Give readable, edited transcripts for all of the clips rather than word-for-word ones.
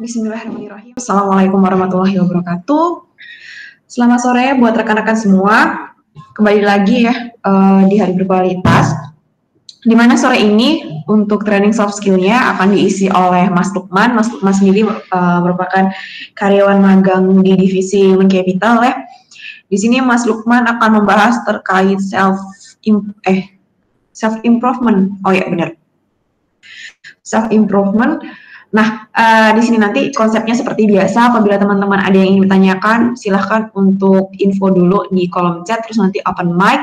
Bismillahirrahmanirrahim. Assalamualaikum warahmatullahi wabarakatuh. Selamat sore buat rekan-rekan semua. Kembali lagi ya di Hari Berkualitas. Di mana sore ini untuk training soft skill-nya akan diisi oleh Mas Lukman. Mas Lukman sendiri merupakan karyawan magang di divisi Human Capital ya. Di sini Mas Lukman akan membahas terkait self improvement. Oh ya benar. Self improvement. Nah, di sini nanti konsepnya seperti biasa. Apabila teman-teman ada yang ingin ditanyakan, silahkan untuk info dulu di kolom chat, terus nanti open mic.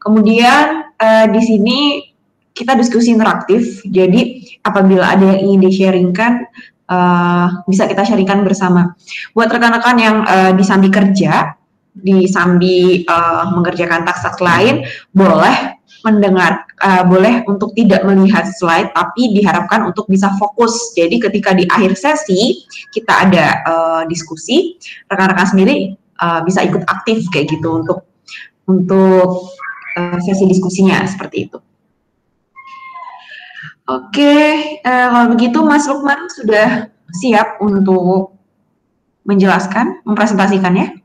Kemudian di sini kita diskusi interaktif. Jadi apabila ada yang ingin di-sharingkan, bisa kita sharingkan bersama. Buat rekan-rekan yang di sambi kerja, di sambi mengerjakan task-task lain, boleh mendengar, boleh untuk tidak melihat slide, tapi diharapkan untuk bisa fokus. Jadi ketika di akhir sesi kita ada diskusi, rekan-rekan sendiri bisa ikut aktif kayak gitu untuk sesi diskusinya seperti itu. Oke, kalau begitu Mas Lukman sudah siap untuk menjelaskan, mempresentasikannya?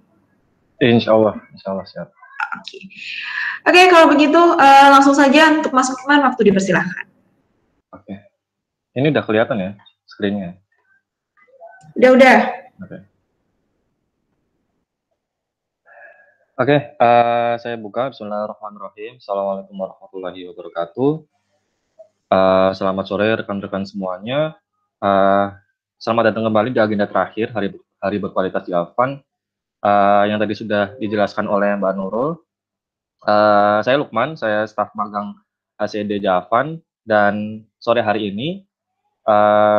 Insya Allah siap. Oke, kalau begitu langsung saja untuk Mas Lukman, waktu dipersilahkan. Oke. Ini udah kelihatan ya screen-nya? Udah. Oke, saya buka. Bismillahirrahmanirrahim. Assalamualaikum warahmatullahi wabarakatuh. Selamat sore rekan-rekan semuanya. Selamat datang kembali di agenda terakhir Hari Berkualitas di Alfan. Yang tadi sudah dijelaskan oleh Mbak Nurul. Saya Lukman, saya staf magang ACD Javan, dan sore hari ini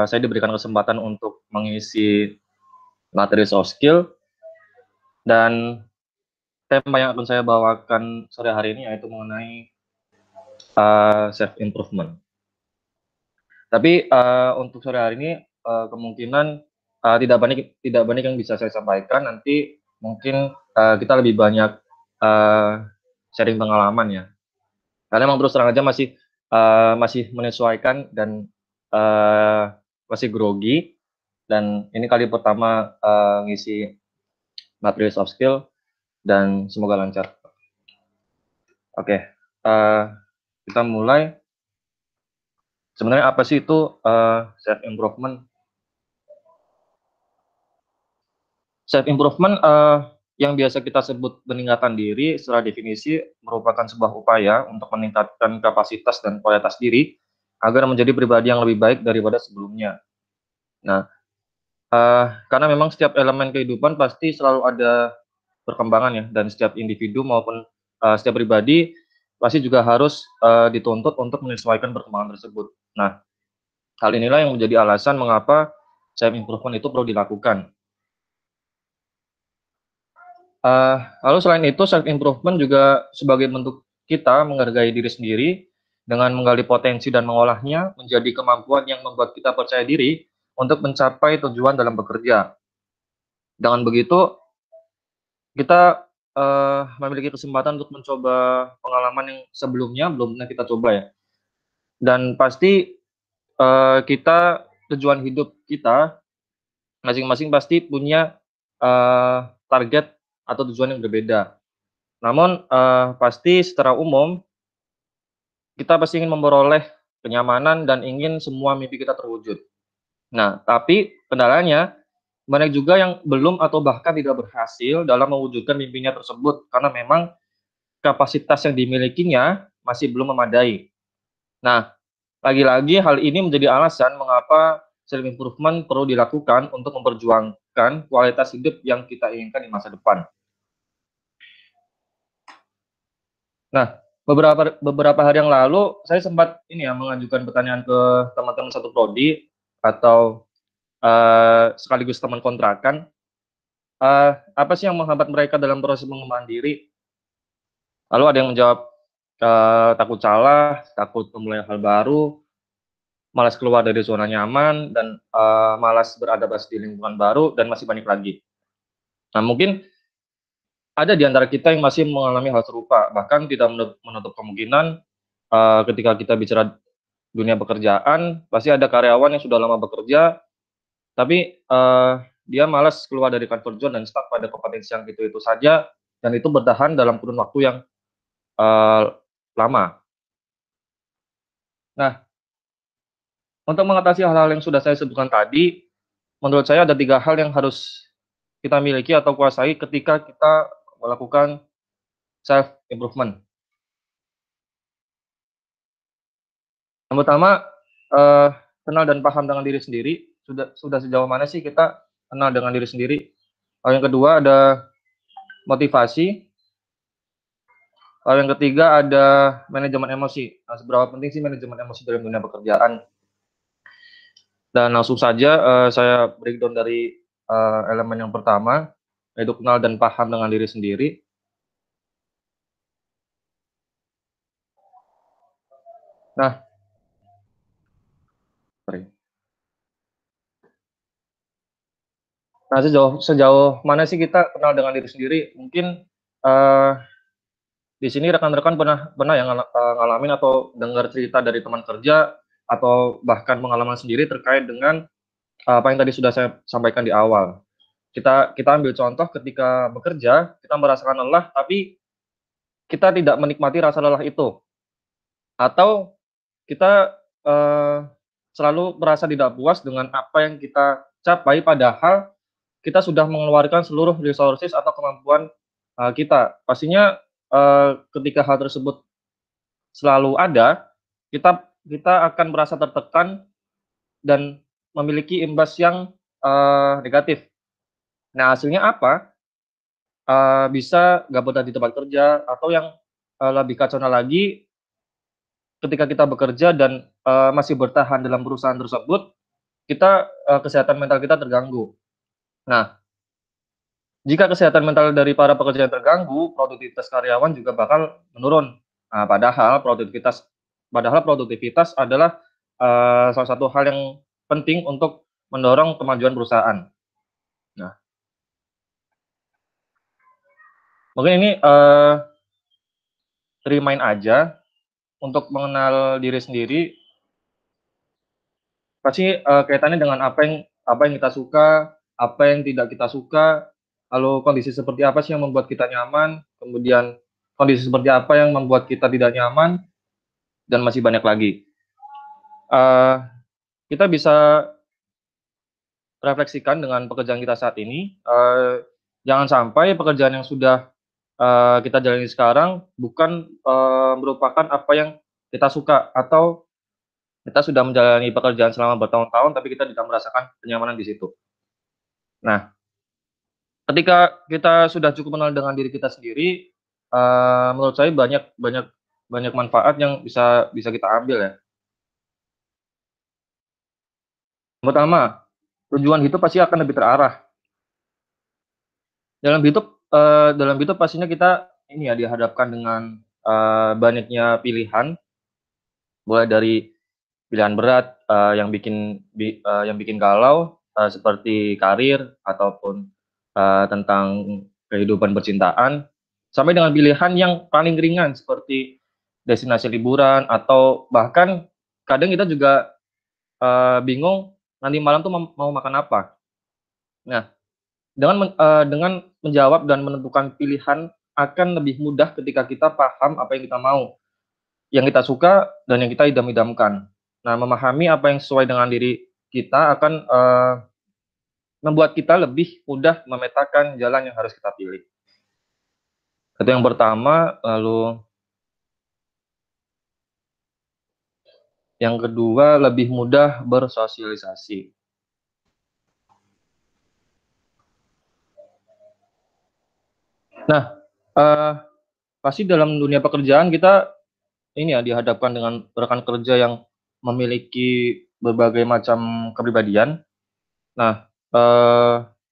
saya diberikan kesempatan untuk mengisi materi soft skill, dan tema yang akan saya bawakan sore hari ini yaitu mengenai self improvement. Tapi untuk sore hari ini kemungkinan tidak banyak yang bisa saya sampaikan. Nanti mungkin kita lebih banyak sharing pengalaman ya. Karena memang terus terang aja masih menyesuaikan dan masih grogi, dan ini kali pertama ngisi materi soft skill, dan semoga lancar. Oke, kita mulai. Sebenarnya apa sih itu self improvement? Self improvement yang biasa kita sebut peningkatan diri, secara definisi merupakan sebuah upaya untuk meningkatkan kapasitas dan kualitas diri agar menjadi pribadi yang lebih baik daripada sebelumnya. Nah, karena memang setiap elemen kehidupan pasti selalu ada perkembangan ya, dan setiap individu maupun setiap pribadi pasti juga harus dituntut untuk menyesuaikan perkembangan tersebut. Nah, hal inilah yang menjadi alasan mengapa self improvement itu perlu dilakukan. Lalu selain itu, self improvement juga sebagai bentuk kita menghargai diri sendiri dengan menggali potensi dan mengolahnya menjadi kemampuan yang membuat kita percaya diri untuk mencapai tujuan dalam bekerja. Dengan begitu, kita memiliki kesempatan untuk mencoba pengalaman yang sebelumnya belum pernah kita coba ya. Dan pasti tujuan hidup kita masing-masing pasti punya target atau tujuan yang berbeda. Namun pasti secara umum kita pasti ingin memperoleh kenyamanan dan ingin semua mimpi kita terwujud. Nah, tapi kendalanya banyak juga yang belum atau bahkan tidak berhasil dalam mewujudkan mimpinya tersebut karena memang kapasitas yang dimilikinya masih belum memadai. Nah, lagi-lagi hal ini menjadi alasan mengapa self improvement perlu dilakukan untuk memperjuangkan kualitas hidup yang kita inginkan di masa depan. Nah, beberapa hari yang lalu saya sempat mengajukan pertanyaan ke teman-teman satu prodi atau sekaligus teman kontrakan, apa sih yang menghambat mereka dalam proses pengembangan diri? Lalu ada yang menjawab takut salah, takut memulai hal baru, malas keluar dari zona nyaman, dan malas beradaptasi di lingkungan baru, dan masih banyak lagi. Nah, mungkin ada di antara kita yang masih mengalami hal serupa, bahkan tidak menutup kemungkinan ketika kita bicara dunia pekerjaan, pasti ada karyawan yang sudah lama bekerja, tapi dia malas keluar dari comfort zone dan stuck pada kompetensi yang itu saja, dan itu bertahan dalam kurun waktu yang lama. Nah, untuk mengatasi hal-hal yang sudah saya sebutkan tadi, menurut saya ada 3 hal yang harus kita miliki atau kuasai ketika kita melakukan self improvement. Yang pertama, kenal dan paham dengan diri sendiri. Sudah sejauh mana sih kita kenal dengan diri sendiri? Yang kedua ada motivasi. Yang ketiga ada manajemen emosi. Nah, seberapa penting sih manajemen emosi dalam dunia pekerjaan? Dan langsung saja saya breakdown dari elemen yang pertama, yaitu kenal dan paham dengan diri sendiri. Nah, sejauh mana sih kita kenal dengan diri sendiri? Mungkin di sini rekan-rekan pernah yang ngalamin atau dengar cerita dari teman kerja atau bahkan pengalaman sendiri terkait dengan apa yang tadi sudah saya sampaikan di awal. Kita ambil contoh ketika bekerja, kita merasakan lelah, tapi kita tidak menikmati rasa lelah itu, atau kita selalu merasa tidak puas dengan apa yang kita capai, padahal kita sudah mengeluarkan seluruh resources atau kemampuan kita. Pastinya ketika hal tersebut selalu ada, kita akan merasa tertekan dan memiliki imbas yang negatif. Nah, hasilnya apa? Bisa nggak betah di tempat kerja, atau yang lebih kacaunya lagi, ketika kita bekerja dan masih bertahan dalam perusahaan tersebut, kita kesehatan mental kita terganggu. Nah, jika kesehatan mental dari para pekerja terganggu, produktivitas karyawan juga bakal menurun. Nah, padahal produktivitas adalah salah satu hal yang penting untuk mendorong kemajuan perusahaan. Nah, mungkin ini remind aja untuk mengenal diri sendiri. Pasti kaitannya dengan apa yang kita suka, apa yang tidak kita suka, lalu kondisi seperti apa sih yang membuat kita nyaman, kemudian kondisi seperti apa yang membuat kita tidak nyaman, dan masih banyak lagi. Kita bisa refleksikan dengan pekerjaan kita saat ini. Jangan sampai pekerjaan yang sudah kita jalani sekarang bukan merupakan apa yang kita suka, atau kita sudah menjalani pekerjaan selama bertahun-tahun tapi kita tidak merasakan kenyamanan di situ. Nah, ketika kita sudah cukup mengenal dengan diri kita sendiri, menurut saya banyak manfaat yang bisa kita ambil ya. Yang pertama, tujuan hidup pasti akan lebih terarah. Dalam hidup pastinya kita ini ya dihadapkan dengan banyaknya pilihan, mulai dari pilihan berat yang bikin galau, seperti karir ataupun tentang kehidupan percintaan, sampai dengan pilihan yang paling ringan seperti destinasi liburan, atau bahkan kadang kita juga bingung nanti malam tuh mau makan apa. Nah, dengan menjawab dan menentukan pilihan akan lebih mudah ketika kita paham apa yang kita mau, yang kita suka, dan yang kita idam-idamkan. Nah, memahami apa yang sesuai dengan diri kita akan membuat kita lebih mudah memetakan jalan yang harus kita pilih. Itu yang pertama. Lalu yang kedua, lebih mudah bersosialisasi. Nah, pasti dalam dunia pekerjaan kita ini ya dihadapkan dengan rekan kerja yang memiliki berbagai macam kepribadian. Nah,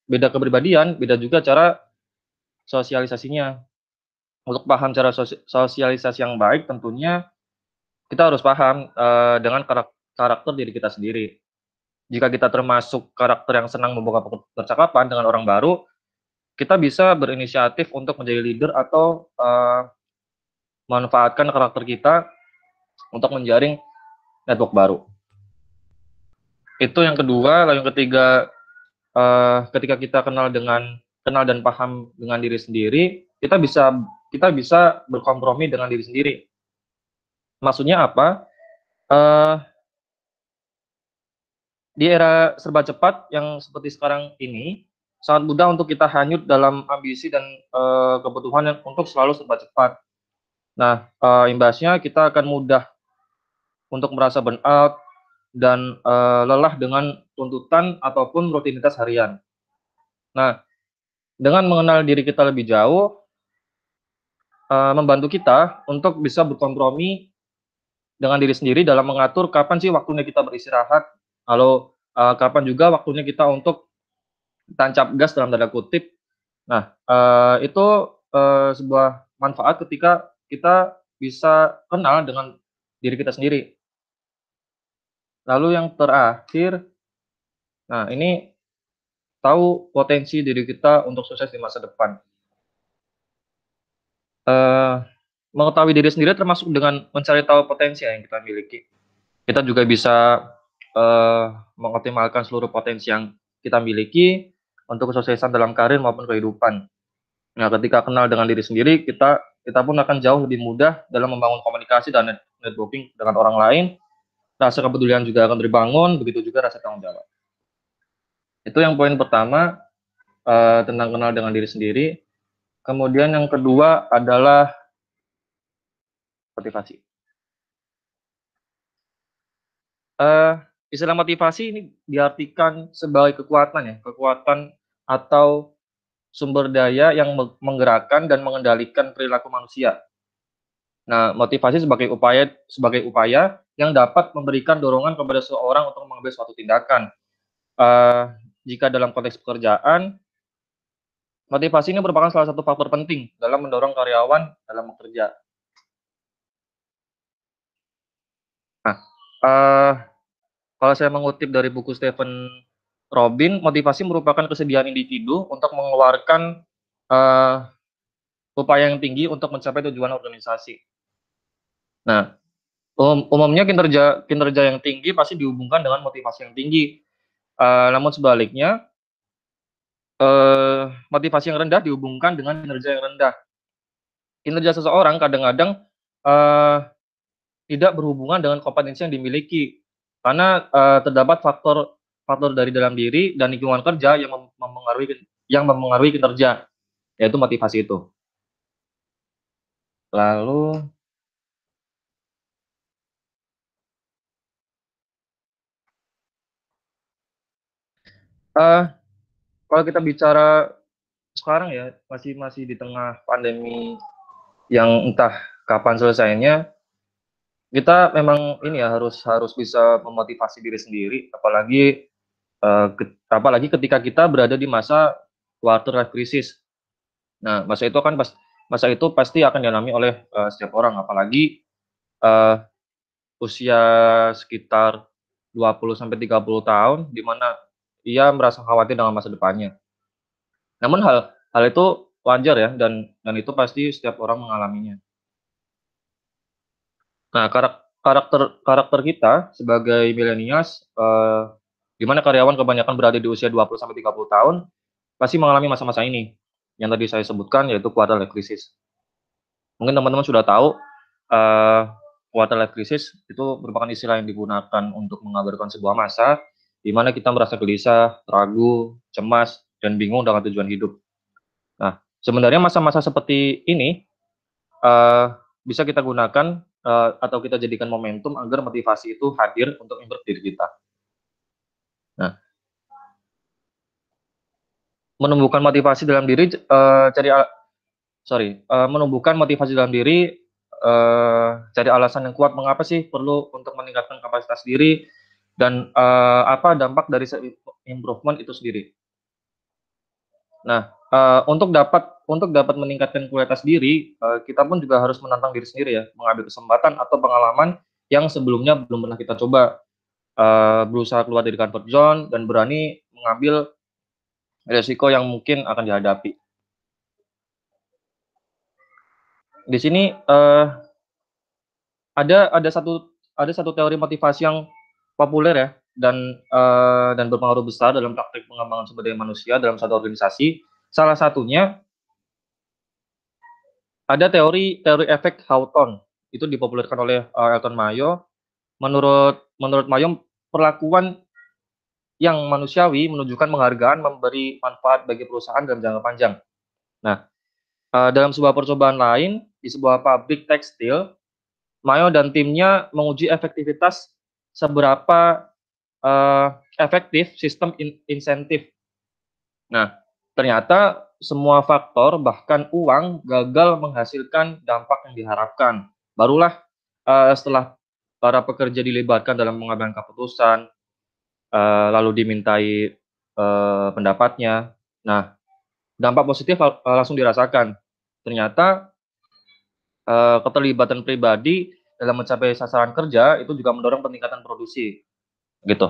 beda kepribadian, beda juga cara sosialisasinya. Untuk paham cara sosialisasi yang baik, tentunya kita harus paham dengan karakter diri kita sendiri. Jika kita termasuk karakter yang senang membuka percakapan dengan orang baru, kita bisa berinisiatif untuk menjadi leader atau memanfaatkan karakter kita untuk menjaring network baru. Itu yang kedua. Lalu yang ketiga, ketika kita kenal dan paham dengan diri sendiri, kita bisa berkompromi dengan diri sendiri. Maksudnya apa? Eh, di era serba cepat yang seperti sekarang ini, sangat mudah untuk kita hanyut dalam ambisi dan kebutuhan yang untuk selalu serba cepat. Nah, imbasnya kita akan mudah untuk merasa burnout dan lelah dengan tuntutan ataupun rutinitas harian. Nah, dengan mengenal diri kita lebih jauh, membantu kita untuk bisa berkompromi dengan diri sendiri dalam mengatur kapan sih waktunya kita beristirahat, lalu kapan juga waktunya kita untuk tancap gas dalam tanda kutip. Nah, itu sebuah manfaat ketika kita bisa kenal dengan diri kita sendiri. Lalu yang terakhir, nah ini tahu potensi diri kita untuk sukses di masa depan. Eh, Mengetahui diri sendiri termasuk dengan mencari tahu potensi yang kita miliki. Kita juga bisa mengoptimalkan seluruh potensi yang kita miliki untuk kesuksesan dalam karir maupun kehidupan. Nah, ketika kenal dengan diri sendiri, kita pun akan jauh lebih mudah dalam membangun komunikasi dan networking dengan orang lain. Rasa kepedulian juga akan dibangun, begitu juga rasa tanggung jawab. Itu yang poin pertama, tentang kenal dengan diri sendiri. Kemudian yang kedua adalah motivasi. Eh, Istilah motivasi ini diartikan sebagai kekuatan atau sumber daya yang menggerakkan dan mengendalikan perilaku manusia. Nah, motivasi sebagai upaya yang dapat memberikan dorongan kepada seseorang untuk mengambil suatu tindakan. Eh, Jika dalam konteks pekerjaan, motivasi ini merupakan salah satu faktor penting dalam mendorong karyawan dalam bekerja. Nah, eh, kalau saya mengutip dari buku Stephen Robin, motivasi merupakan kesediaan individu untuk mengeluarkan eh, upaya yang tinggi untuk mencapai tujuan organisasi. Nah, umumnya kinerja kinerja yang tinggi pasti dihubungkan dengan motivasi yang tinggi. Namun sebaliknya, motivasi yang rendah dihubungkan dengan kinerja yang rendah. Kinerja seseorang kadang-kadang eh, tidak berhubungan dengan kompetensi yang dimiliki, karena terdapat faktor faktor dari dalam diri dan lingkungan kerja yang mempengaruhi kinerja, yaitu motivasi itu. Lalu, eh, kalau kita bicara sekarang ya, masih masih di tengah pandemi yang entah kapan selesainya, kita memang ini ya harus harus bisa memotivasi diri sendiri, apalagi ketika kita berada di masa quarter life crisis. Nah, masa itu pasti akan dialami oleh setiap orang, apalagi uh, usia sekitar 20 sampai 30 tahun, di mana ia merasa khawatir dengan masa depannya. Namun hal itu wajar ya, dan itu pasti setiap orang mengalaminya. Nah, karakter kita sebagai milenials, di mana karyawan kebanyakan berada di usia 20 sampai 30 tahun, pasti mengalami masa-masa ini, yang tadi saya sebutkan, yaitu quarter life crisis. Mungkin teman-teman sudah tahu, quarter life crisis itu merupakan istilah yang digunakan untuk menggambarkan sebuah masa, di mana kita merasa gelisah, ragu, cemas, dan bingung dengan tujuan hidup. Nah, sebenarnya masa-masa seperti ini, bisa kita gunakan, atau kita jadikan momentum agar motivasi itu hadir untuk improve diri kita. Nah, menumbuhkan motivasi dalam diri, menumbuhkan motivasi dalam diri, cari alasan yang kuat mengapa sih perlu untuk meningkatkan kapasitas diri, dan apa dampak dari improvement itu sendiri. Nah, untuk dapat meningkatkan kualitas diri, kita pun juga harus menantang diri sendiri ya, mengambil kesempatan atau pengalaman yang sebelumnya belum pernah kita coba, berusaha keluar dari comfort zone dan berani mengambil resiko yang mungkin akan dihadapi. Di sini, ada satu teori motivasi yang populer ya, dan berpengaruh besar dalam praktik pengembangan sumber daya manusia dalam satu organisasi. Salah satunya ada teori efek Hawthorne, itu dipopulerkan oleh Elton Mayo. Menurut Mayo, perlakuan yang manusiawi menunjukkan penghargaan memberi manfaat bagi perusahaan dalam jangka panjang. Nah, dalam sebuah percobaan lain di sebuah pabrik tekstil, Mayo dan timnya menguji efektivitas seberapa efektif sistem insentif. Nah, ternyata semua faktor, bahkan uang, gagal menghasilkan dampak yang diharapkan. Barulah setelah para pekerja dilibatkan dalam pengambilan keputusan, lalu dimintai pendapatnya. Nah, dampak positif langsung dirasakan. Ternyata keterlibatan pribadi dalam mencapai sasaran kerja itu juga mendorong peningkatan produksi, gitu.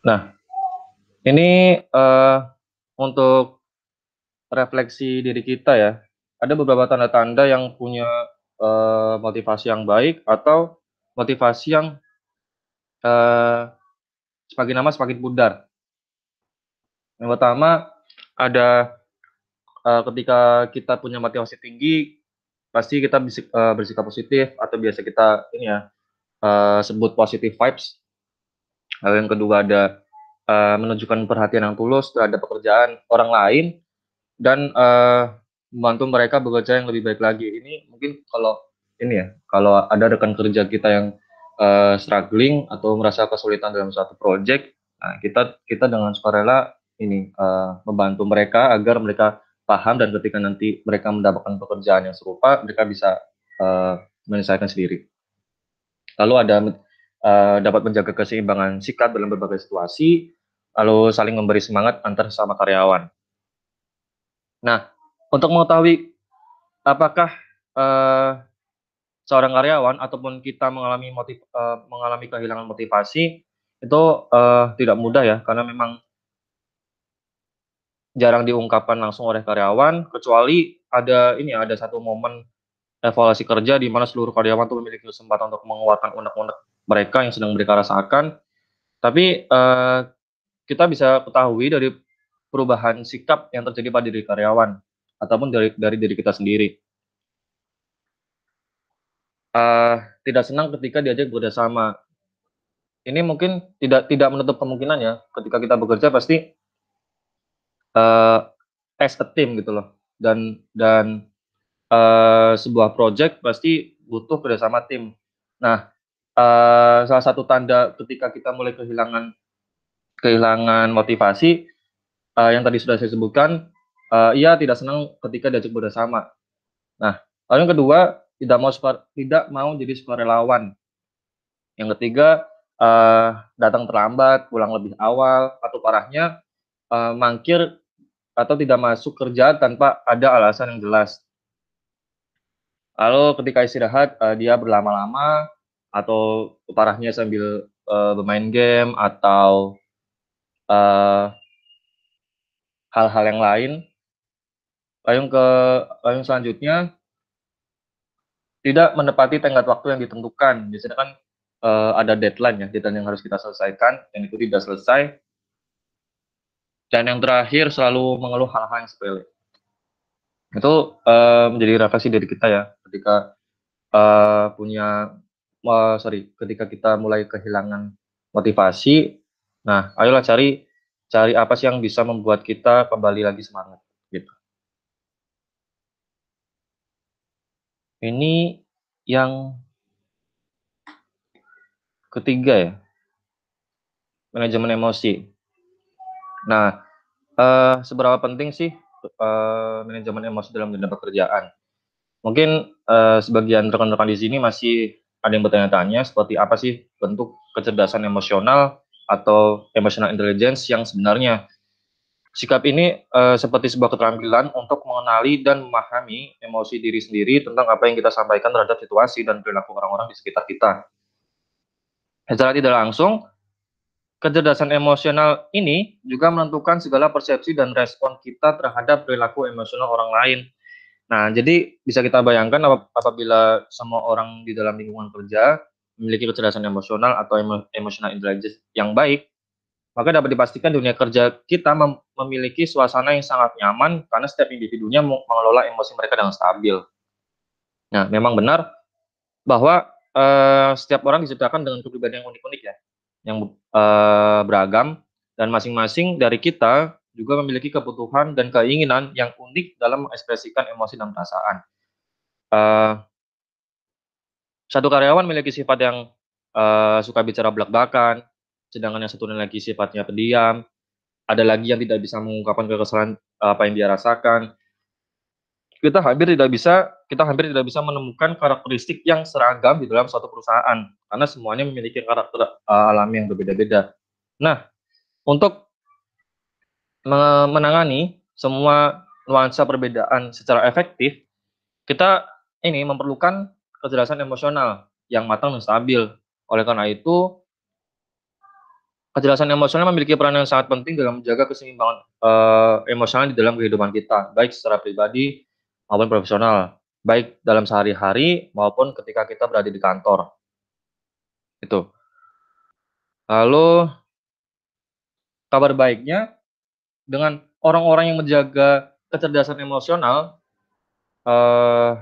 Nah, ini untuk refleksi diri kita ya. Ada beberapa tanda-tanda yang punya motivasi yang baik atau motivasi yang semakin lama semakin pudar. Yang pertama ada ketika kita punya motivasi tinggi, pasti kita bersikap positif atau biasa kita ini ya sebut positive vibes. Lalu yang kedua ada menunjukkan perhatian yang tulus terhadap pekerjaan orang lain dan membantu mereka bekerja yang lebih baik lagi. Ini mungkin kalau ini ya, kalau ada rekan kerja kita yang struggling atau merasa kesulitan dalam suatu project, nah kita dengan sukarela ini membantu mereka agar mereka paham dan ketika nanti mereka mendapatkan pekerjaan yang serupa, mereka bisa menyelesaikan sendiri. Lalu ada dapat menjaga keseimbangan sikap dalam berbagai situasi, lalu saling memberi semangat antar sesama karyawan. Nah, untuk mengetahui apakah seorang karyawan ataupun kita mengalami kehilangan motivasi itu tidak mudah ya, karena memang jarang diungkapkan langsung oleh karyawan, kecuali ada satu momen evaluasi kerja di mana seluruh karyawan tuh memiliki kesempatan untuk mengeluarkan unek-unek mereka yang sedang mereka rasakan. Tapi kita bisa ketahui dari perubahan sikap yang terjadi pada diri karyawan ataupun dari diri kita sendiri. Tidak senang ketika diajak bekerjasama. Ini mungkin tidak menutup kemungkinan ya, ketika kita bekerja pasti as a team gitu loh. Dan sebuah project pasti butuh kerjasama tim. Nah, salah satu tanda ketika kita mulai kehilangan motivasi yang tadi sudah saya sebutkan, ia tidak senang ketika diajak bekerjasama. Nah, lalu yang kedua, tidak mau jadi sukarelawan. Yang ketiga, datang terlambat, pulang lebih awal, atau parahnya mangkir atau tidak masuk kerja tanpa ada alasan yang jelas. Lalu ketika istirahat, dia berlama-lama atau parahnya sambil bermain game atau hal-hal yang lain. Lalu yang selanjutnya, tidak menepati tenggat waktu yang ditentukan. Biasanya kan ada deadline ya, deadline yang harus kita selesaikan, dan itu tidak selesai. Dan yang terakhir, selalu mengeluh hal-hal yang sepele. Itu menjadi refleksi dari kita ya, ketika ketika kita mulai kehilangan motivasi. Nah, ayolah cari apa sih yang bisa membuat kita kembali lagi semangat, gitu. Ini yang ketiga ya, manajemen emosi. Nah, seberapa penting sih manajemen emosi dalam dunia pekerjaan? Mungkin sebagian rekan-rekan di sini masih ada yang bertanya-tanya seperti apa sih bentuk kecerdasan emosional atau emotional intelligence yang sebenarnya. Sikap ini seperti sebuah keterampilan untuk mengenali dan memahami emosi diri sendiri tentang apa yang kita sampaikan terhadap situasi dan perilaku orang-orang di sekitar kita. Secara tidak langsung, kecerdasan emosional ini juga menentukan segala persepsi dan respon kita terhadap perilaku emosional orang lain. Nah, jadi bisa kita bayangkan apabila semua orang di dalam lingkungan kerja memiliki kecerdasan emosional atau emotional intelligence yang baik, maka dapat dipastikan dunia kerja kita memiliki suasana yang sangat nyaman karena setiap individunya mengelola emosi mereka dengan stabil. Nah, memang benar bahwa setiap orang diciptakan dengan kepribadian yang unik-unik ya, yang beragam, dan masing-masing dari kita juga memiliki kebutuhan dan keinginan yang unik dalam mengekspresikan emosi dan perasaan. Uh, Satu karyawan memiliki sifat yang suka bicara belak-belakan, sedangkan yang satu lagi sifatnya pendiam. Ada lagi yang tidak bisa mengungkapkan kekesalan apa yang dia rasakan. Kita hampir tidak bisa menemukan karakteristik yang seragam di dalam suatu perusahaan karena semuanya memiliki karakter alami yang berbeda-beda. Nah, untuk menangani semua nuansa perbedaan secara efektif, kita ini memerlukan kecerdasan emosional yang matang dan stabil. Oleh karena itu, kecerdasan emosional memiliki peran yang sangat penting dalam menjaga keseimbangan emosional di dalam kehidupan kita, baik secara pribadi maupun profesional, baik dalam sehari-hari maupun ketika kita berada di kantor. Itu. Lalu kabar baiknya dengan orang-orang yang menjaga kecerdasan emosional,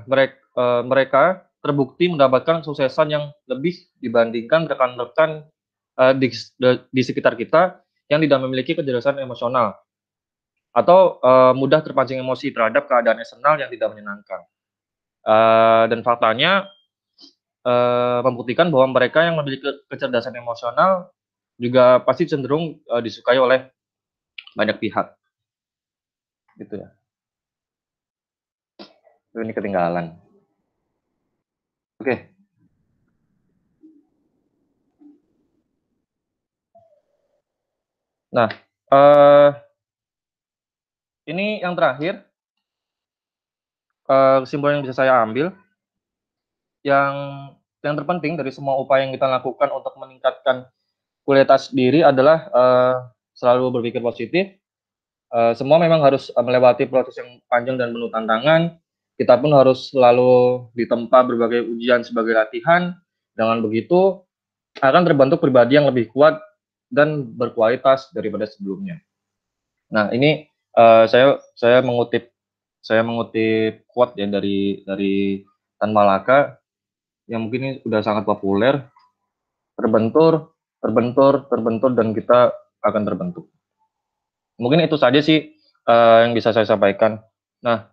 mereka terbukti mendapatkan kesuksesan yang lebih dibandingkan rekan-rekan di sekitar kita yang tidak memiliki kecerdasan emosional atau mudah terpancing emosi terhadap keadaan eksternal yang tidak menyenangkan. Dan faktanya membuktikan bahwa mereka yang memiliki kecerdasan emosional juga pasti cenderung disukai oleh banyak pihak, gitu ya. Ini ketinggalan. Oke. Nah, ini yang terakhir, kesimpulan yang bisa saya ambil, yang terpenting dari semua upaya yang kita lakukan untuk meningkatkan kualitas diri adalah selalu berpikir positif. Semua memang harus melewati proses yang panjang dan penuh tantangan. Kita pun harus selalu ditempa berbagai ujian sebagai latihan. Dengan begitu, akan terbentuk pribadi yang lebih kuat dan berkualitas daripada sebelumnya. Nah, ini saya mengutip quote ya dari Tan Malaka yang mungkin ini sudah sangat populer. Terbentur, terbentur, terbentur, dan kita akan terbentuk. Mungkin itu saja sih yang bisa saya sampaikan. Nah,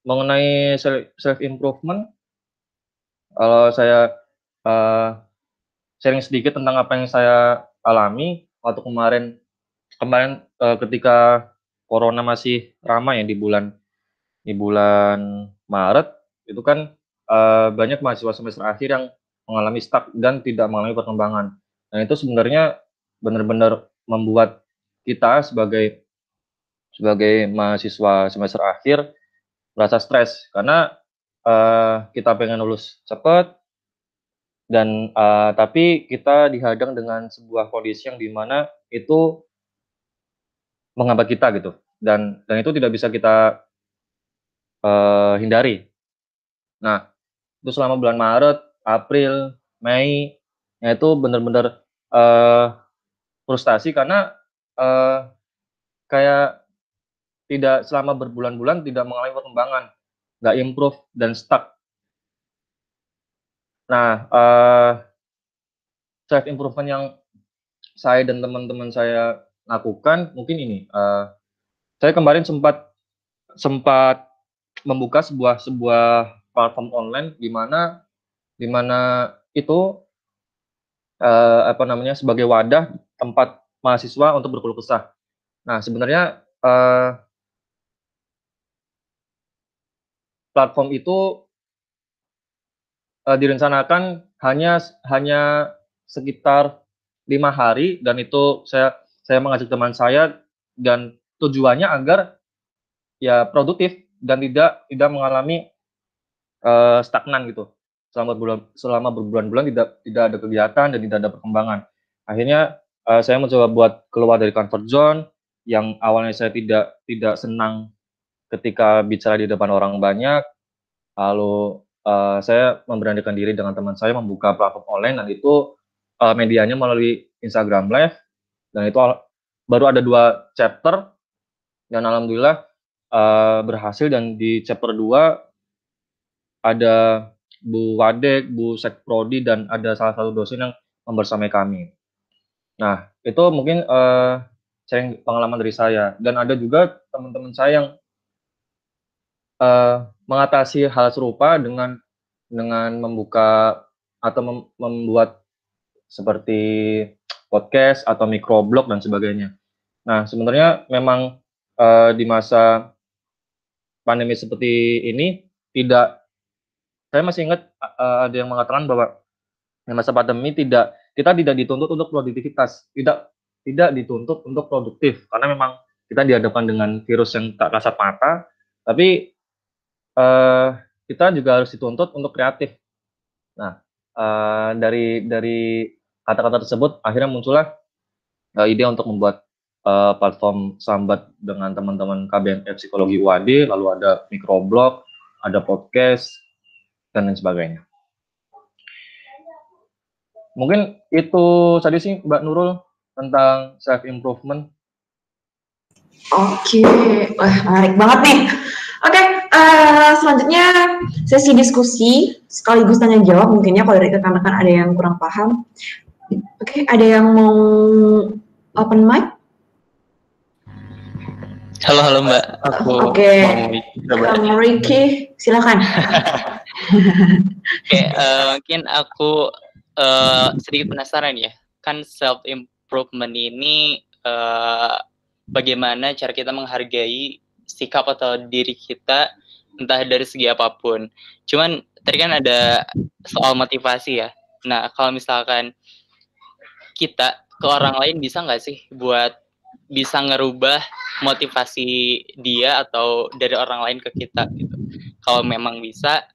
mengenai self improvement, kalau saya sharing sedikit tentang apa yang saya alami waktu kemarin ketika corona masih ramai ya di bulan Maret, itu kan banyak mahasiswa semester akhir yang mengalami stuck dan tidak mengalami perkembangan. Dan itu sebenarnya benar-benar membuat kita sebagai mahasiswa semester akhir merasa stres karena kita pengen lulus cepat dan tapi kita dihadang dengan sebuah kondisi yang dimana itu menghambat kita gitu dan itu tidak bisa kita hindari. Nah, itu selama bulan Maret, April, Mei, ya itu benar-benar frustasi karena kayak tidak selama berbulan-bulan tidak mengalami perkembangan, nggak improve dan stuck. Nah, self improvement yang saya dan teman-teman saya lakukan mungkin ini. Saya kemarin sempat membuka sebuah platform online di mana itu sebagai wadah tempat mahasiswa untuk berkeluh kesah. Nah, sebenarnya platform itu direncanakan hanya sekitar 5 hari dan itu saya mengajak teman saya dan tujuannya agar ya produktif dan tidak mengalami stagnan gitu. Selama berbulan-bulan tidak ada kegiatan dan tidak ada perkembangan. Akhirnya saya mencoba buat keluar dari comfort zone, yang awalnya saya tidak senang ketika bicara di depan orang banyak, lalu, saya memberanikan diri dengan teman saya membuka platform online dan itu, medianya melalui Instagram Live dan itu baru ada 2 chapter dan alhamdulillah, berhasil dan di chapter 2 ada Bu Wadek, Bu Sekprodi, dan ada salah satu dosen yang membersamai kami. Nah, itu mungkin, sharing pengalaman dari saya dan ada juga teman-teman saya yang, mengatasi hal serupa dengan membuka atau membuat seperti podcast atau microblog dan sebagainya. Nah, sebenarnya memang, di masa pandemi seperti ini saya masih ingat, ada yang mengatakan bahwa di masa pandemi kita tidak dituntut untuk produktivitas, tidak dituntut untuk produktif, karena memang kita dihadapkan dengan virus yang tak kasat mata, tapi, eee, kita juga harus dituntut untuk kreatif. Nah, dari kata-kata tersebut akhirnya muncullah, ide untuk membuat, platform sambat dengan teman-teman KBMF Psikologi UAD, lalu ada microblog, ada podcast, dan lain sebagainya. Mungkin itu tadi sih Mbak Nurul tentang self improvement. Oke, wah menarik banget nih. Oke, selanjutnya sesi diskusi sekaligus tanya jawab. Mungkin ya kalau dari rekan-rekan ada yang kurang paham. Oke, ada yang mau open mic? Halo Mbak, aku Oke, mau Kang Ricky, silakan. Oke, mungkin aku sedikit penasaran ya, kan self improvement ini bagaimana cara kita menghargai sikap atau diri kita entah dari segi apapun. Cuman tadi kan ada soal motivasi ya. Nah, kalau misalkan kita ke orang lain bisa nggak sih buat bisa ngerubah motivasi dia atau dari orang lain ke kita gitu. Kalau memang bisa,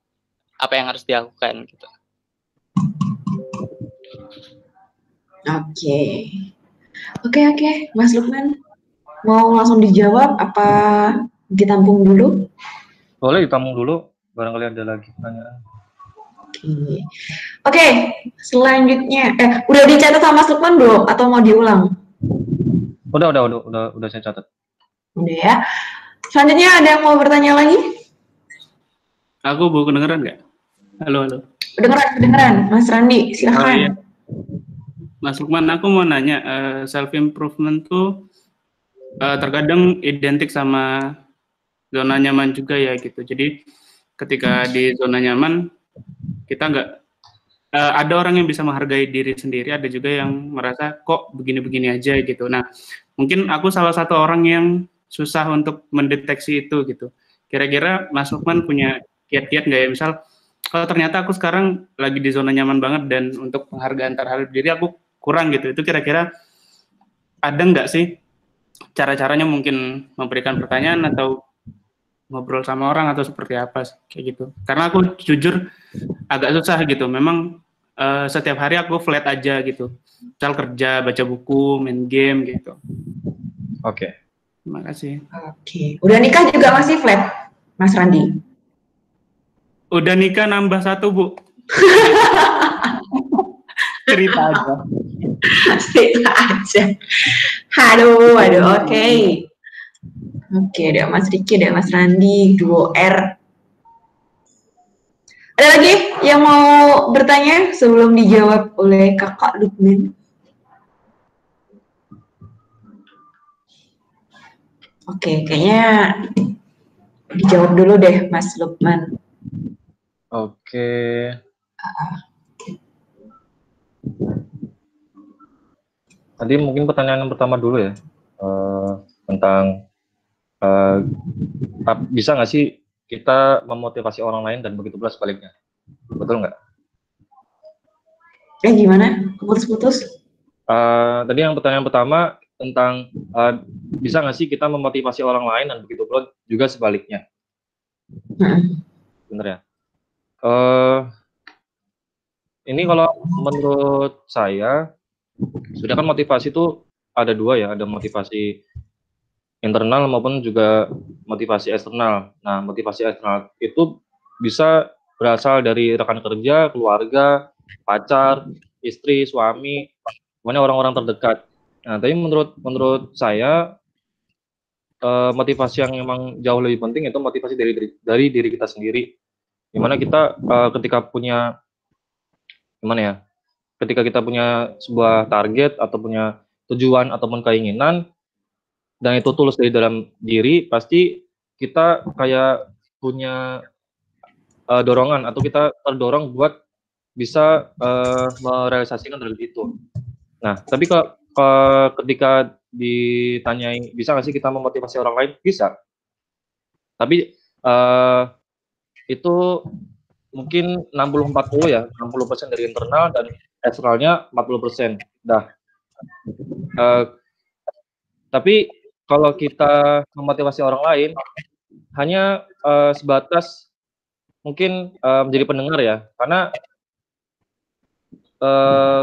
apa yang harus dilakukan gitu. Oke, Mas Lukman mau langsung dijawab apa ditampung dulu? Boleh ditampung dulu, barangkali ada lagi pertanyaan. Oke, selanjutnya udah dicatat sama Mas Lukman belum atau mau diulang? Udah saya catat. Udah ya. Selanjutnya ada yang mau bertanya lagi? Aku mau kedengeran nggak? Halo. Kedengeran. Mas Randi, silahkan. Oh, iya. Mas Lukman, aku mau nanya, self improvement tuh terkadang identik sama zona nyaman juga ya gitu. Jadi ketika di zona nyaman kita nggak ada orang yang bisa menghargai diri sendiri, ada juga yang merasa kok begini-begini aja gitu. Nah, mungkin aku salah satu orang yang susah untuk mendeteksi itu gitu. Kira-kira Mas Lukman punya kiat-kiat nggak ya? Misal, kalau ternyata aku sekarang lagi di zona nyaman banget dan untuk penghargaan terhadap diri aku kurang gitu. Itu kira-kira ada nggak sih cara-caranya, mungkin memberikan pertanyaan atau ngobrol sama orang atau seperti apa kayak gitu? Karena aku jujur agak susah gitu. Memang setiap hari aku flat aja gitu. Misal kerja, baca buku, main game gitu. Oke. Terima kasih. Oke. Udah nikah juga masih flat, Mas Randi? Udah nikah nambah 1, Bu. Cerita aja. Aduh, oke. Oke, ada Mas Riki, ada Mas Randi, duo R. Ada lagi yang mau bertanya sebelum dijawab oleh Kakak Lukman? Oke, kayaknya dijawab dulu deh Mas Lukman. Oke. Tadi mungkin pertanyaan yang pertama dulu ya, tentang bisa nggak sih kita memotivasi orang lain dan begitu pula sebaliknya, betul nggak? Gimana? Putus-putus? Tadi yang pertanyaan pertama tentang bisa nggak sih kita memotivasi orang lain dan begitu pula juga sebaliknya? Bener ya? Ini kalau menurut saya Sedangkan motivasi itu ada dua ya, ada motivasi internal maupun juga motivasi eksternal. Nah, motivasi eksternal itu bisa berasal dari rekan kerja, keluarga, pacar, istri, suami, pokoknya orang-orang terdekat. Nah, tapi menurut saya motivasi yang memang jauh lebih penting itu motivasi dari diri kita sendiri. Dimana kita ketika punya gimana ya? Ketika kita punya sebuah target atau punya tujuan ataupun keinginan dan itu tulus dari dalam diri, pasti kita kayak punya dorongan atau kita terdorong buat bisa merealisasikan target itu. Nah, tapi ketika ditanyai bisa nggak sih kita memotivasi orang lain? Bisa. Tapi itu mungkin 60-40 ya, 60% dari internal dan eksternalnya 40%. Dah. Tapi kalau kita memotivasi orang lain hanya sebatas mungkin menjadi pendengar ya, karena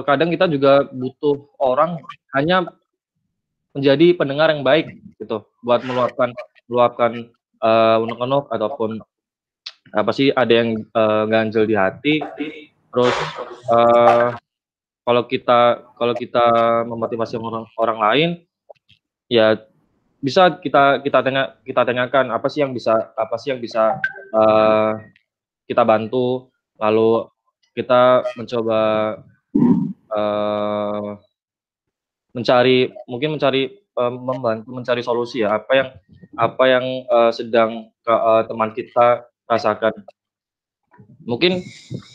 kadang kita juga butuh orang hanya menjadi pendengar yang baik gitu, buat meluapkan unek-unek ataupun apa sih ada yang ganjel di hati. Terus kalau kita memotivasi orang lain ya bisa kita tanyakan apa sih yang bisa kita bantu, lalu kita mencoba membantu mencari solusi ya, apa yang sedang teman kita rasakan. Mungkin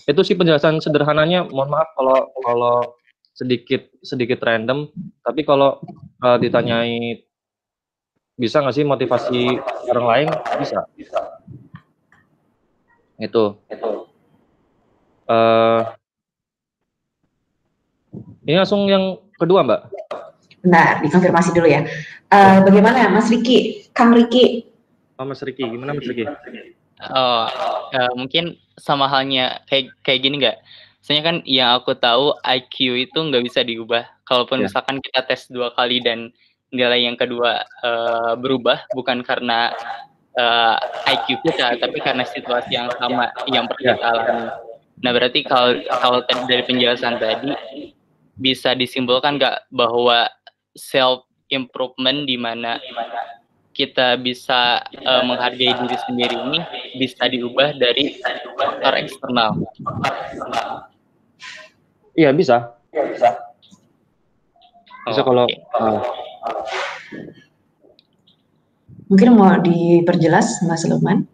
itu sih penjelasan sederhananya. Mohon maaf kalau sedikit random, tapi kalau ditanyai bisa nggak sih motivasi orang lain, bisa. Itu. Ini langsung yang kedua, Mbak. Bentar, dikonfirmasi dulu ya. Bagaimana Mas Riki? Kang Riki? Oh, Mas Riki, gimana Mas Riki? Mungkin sama halnya kayak gini nggak? Soalnya kan yang aku tahu IQ itu nggak bisa diubah. Kalaupun misalkan kita tes 2 kali dan nilai yang kedua berubah, bukan karena IQ kita, tapi karena situasi yang sama yang pernah kita alami. Nah, berarti kalau dari penjelasan tadi bisa disimpulkan nggak bahwa self improvement di mana kita bisa menghargai diri sendiri ini bisa diubah dari faktor eksternal? Iya, bisa. Bisa kalau mungkin mau diperjelas Mas Lukman?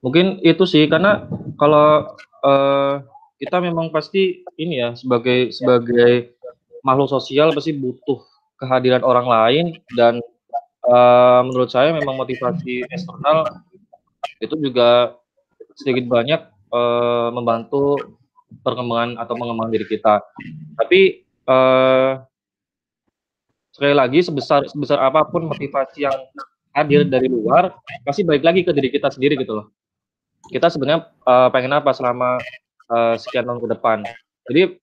Mungkin itu sih, karena kalau kita memang pasti ini ya, sebagai makhluk sosial pasti butuh kehadiran orang lain, dan menurut saya memang motivasi eksternal itu juga sedikit banyak membantu perkembangan atau mengembangkan diri kita. Tapi sekali lagi sebesar apapun motivasi yang hadir dari luar, pasti balik lagi ke diri kita sendiri gitu loh. Kita sebenarnya pengen apa selama sekian tahun ke depan.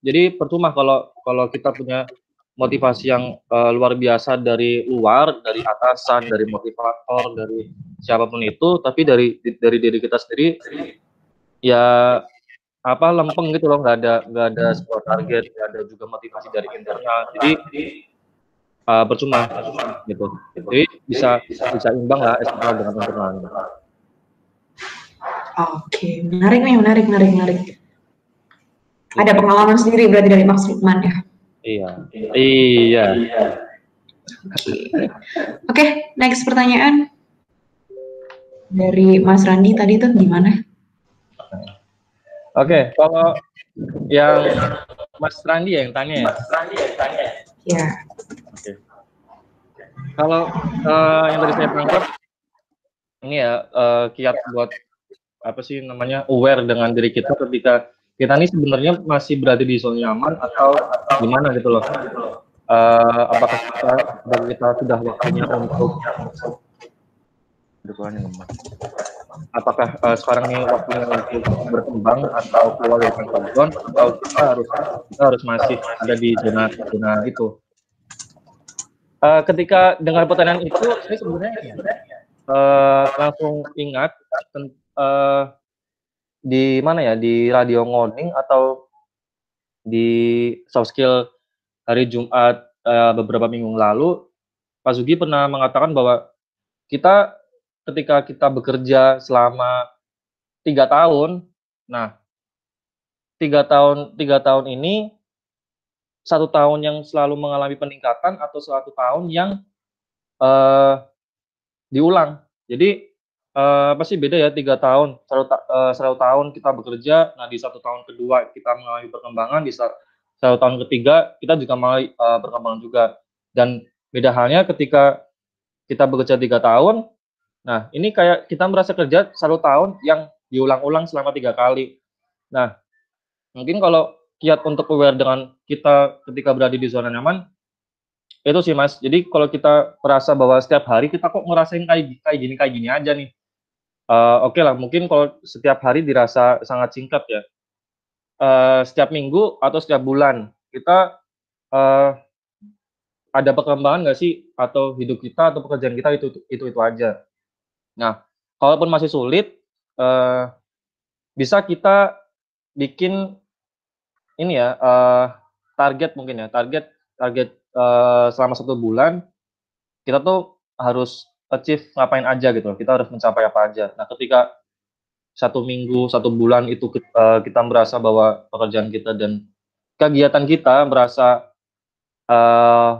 Jadi percuma kalau kita punya motivasi yang luar biasa dari luar, dari atasan, dari motivator, dari siapapun itu, tapi dari diri kita sendiri ya lempeng gitu loh, nggak ada sebuah target, nggak ada juga motivasi dari internal. Jadi percuma gitu. Jadi bisa imbang lah eksternal dengan internal. Oke, menarik. Ada pengalaman sendiri berarti dari Mas Lukman ya? Iya. Oke, next pertanyaan dari Mas Randi tadi tuh gimana? Oke, kalau yang Mas Randi yang tanya ya? Ya. Oke. Kalau yang tadi saya tangkap ini ya, kiat buat apa sih namanya, aware dengan diri kita ketika kita ini sebenarnya masih berada di zona nyaman atau gimana gitu loh. Apakah kita sudah waktunya untuk Ada suaranya nggak, Mas? Apakah sekarang ini waktunya untuk berkembang atau keluar dari comfort zone, atau kita harus masih ada di zona itu? Ketika dengar pertanyaan itu, saya sebenarnya langsung ingat di mana ya, di radio Ngoding atau di soft skill hari Jumat beberapa minggu lalu, Pak Zugi pernah mengatakan bahwa kita ketika kita bekerja selama 3 tahun, nah 3 tahun ini 1 tahun yang selalu mengalami peningkatan atau 1 tahun yang diulang. Jadi pasti beda ya 3 tahun, 1 tahun kita bekerja, nah di 1 tahun kedua kita mengalami perkembangan, di 1 tahun ketiga kita juga mengalami perkembangan juga. Dan beda halnya ketika kita bekerja 3 tahun, nah ini kayak kita merasa kerja 1 tahun yang diulang-ulang selama 3 kali. Nah, mungkin kalau kiat untuk aware dengan kita ketika berada di zona nyaman, itu sih Mas. Jadi kalau kita merasa bahwa setiap hari kita kok ngerasain kayak gini aja nih. Oke lah, mungkin kalau setiap hari dirasa sangat singkat ya. Setiap minggu atau setiap bulan kita ada perkembangan nggak sih, atau hidup kita atau pekerjaan kita itu aja. Nah, kalaupun masih sulit, bisa kita bikin ini ya, target mungkin ya, target selama 1 bulan kita tuh harus achieve ngapain aja gitu, kita harus mencapai apa aja. Nah, ketika 1 minggu, 1 bulan itu kita merasa bahwa pekerjaan kita dan kegiatan kita merasa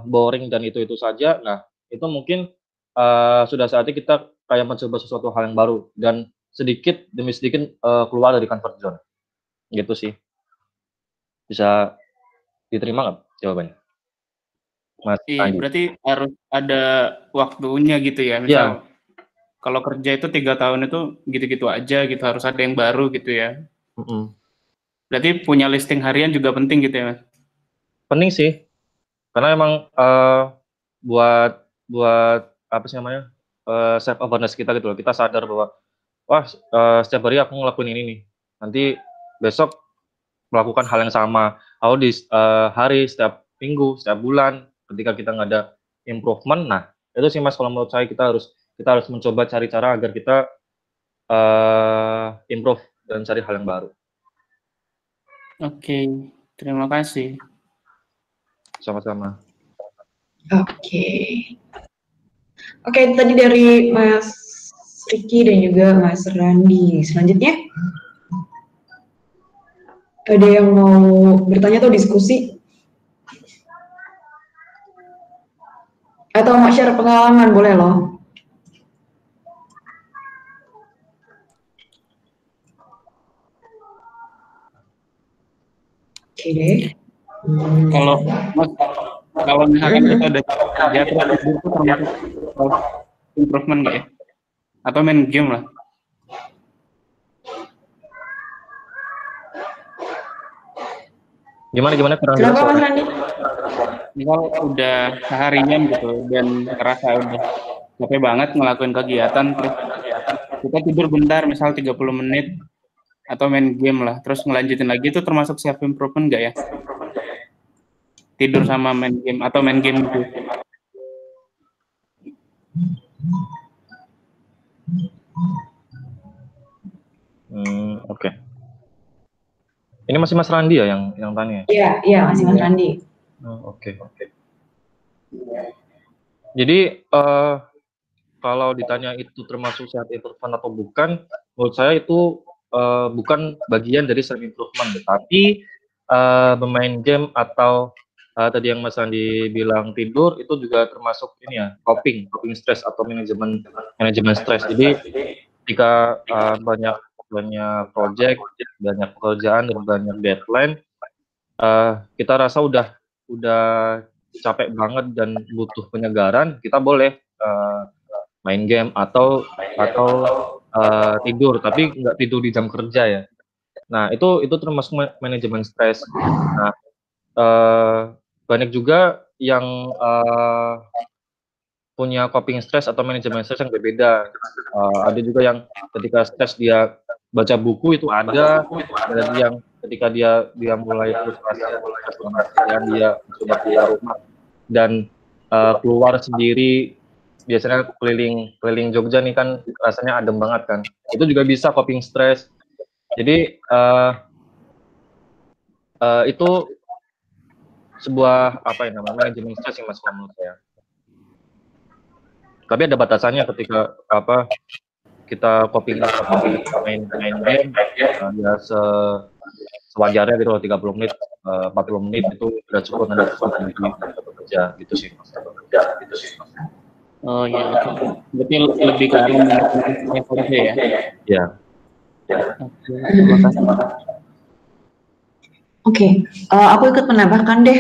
boring dan itu saja, nah itu mungkin sudah saatnya kita kayak mencoba sesuatu hal yang baru dan sedikit demi sedikit keluar dari comfort zone, gitu sih. Bisa diterima nggak jawabannya, Mas Iya, Andi? berarti harus ada waktunya gitu ya. Iya. Misal kalau kerja itu 3 tahun itu gitu-gitu aja gitu, harus ada yang baru gitu ya. Berarti punya listing harian juga penting gitu ya, Mas? Penting sih, karena emang buat apa sih namanya, self awareness kita gitu loh. Kita sadar bahwa wah, setiap hari aku ngelakuin ini nih, nanti besok melakukan hal yang sama. Kalau di hari, setiap minggu, setiap bulan, ketika kita nggak ada improvement, nah itu sih Mas, kalau menurut saya kita harus mencoba cari cara agar kita improve dan cari hal yang baru. Oke, terima kasih. Sama-sama. Oke. Oke, tadi dari Mas Riki dan juga Mas Randi. Selanjutnya, ada yang mau bertanya atau diskusi? Atau mau share pengalaman, boleh loh. Oke deh. Kalau misalkan kita udah kerja terus itu termasuk improvement nggak ya? Atau main game lah? Gimana kurang jelas? Kenapa Mas Randi? Misal udah seharian gitu dan ngerasa udah capek banget ngelakuin kegiatan, terus kita tidur bentar, misal 30 menit atau main game lah, terus ngelanjutin lagi, itu termasuk self improvement nggak ya? Tidur sama main game atau main game itu? Oke. Ini masih Mas Randi ya yang tanya? Iya, masih Mas Randi. Oke. Jadi kalau ditanya itu termasuk self improvement atau bukan, menurut saya itu bukan bagian dari self improvement, tapi bermain game atau tadi yang Mas Randi bilang tidur, itu juga termasuk ini ya, coping stres atau manajemen stres. Jadi ketika banyak project, banyak pekerjaan dan banyak deadline, kita rasa udah capek banget dan butuh penyegaran, kita boleh main game atau tidur, tapi nggak tidur di jam kerja ya. Nah, itu termasuk manajemen stres. Nah, banyak juga yang punya coping stress atau manajemen stres yang berbeda. Ada juga yang ketika stres dia baca buku itu ada yang ketika dia mulai frustasi dan dia coba keluar rumah dan keluar sendiri, biasanya keliling Jogja nih kan rasanya adem banget kan, itu juga bisa coping stress. Jadi itu sebuah manajemen stres sih Mas menurut saya. Tapi ada batasannya ketika kita coping main game ya sewajarnya gitu loh, 30 menit 40 menit itu udah cukup, nanti kerja gitu sih. Oh iya, berarti lebih ke arah manajemen ya? Ya. Terima kasih. Oke, aku ikut menambahkan deh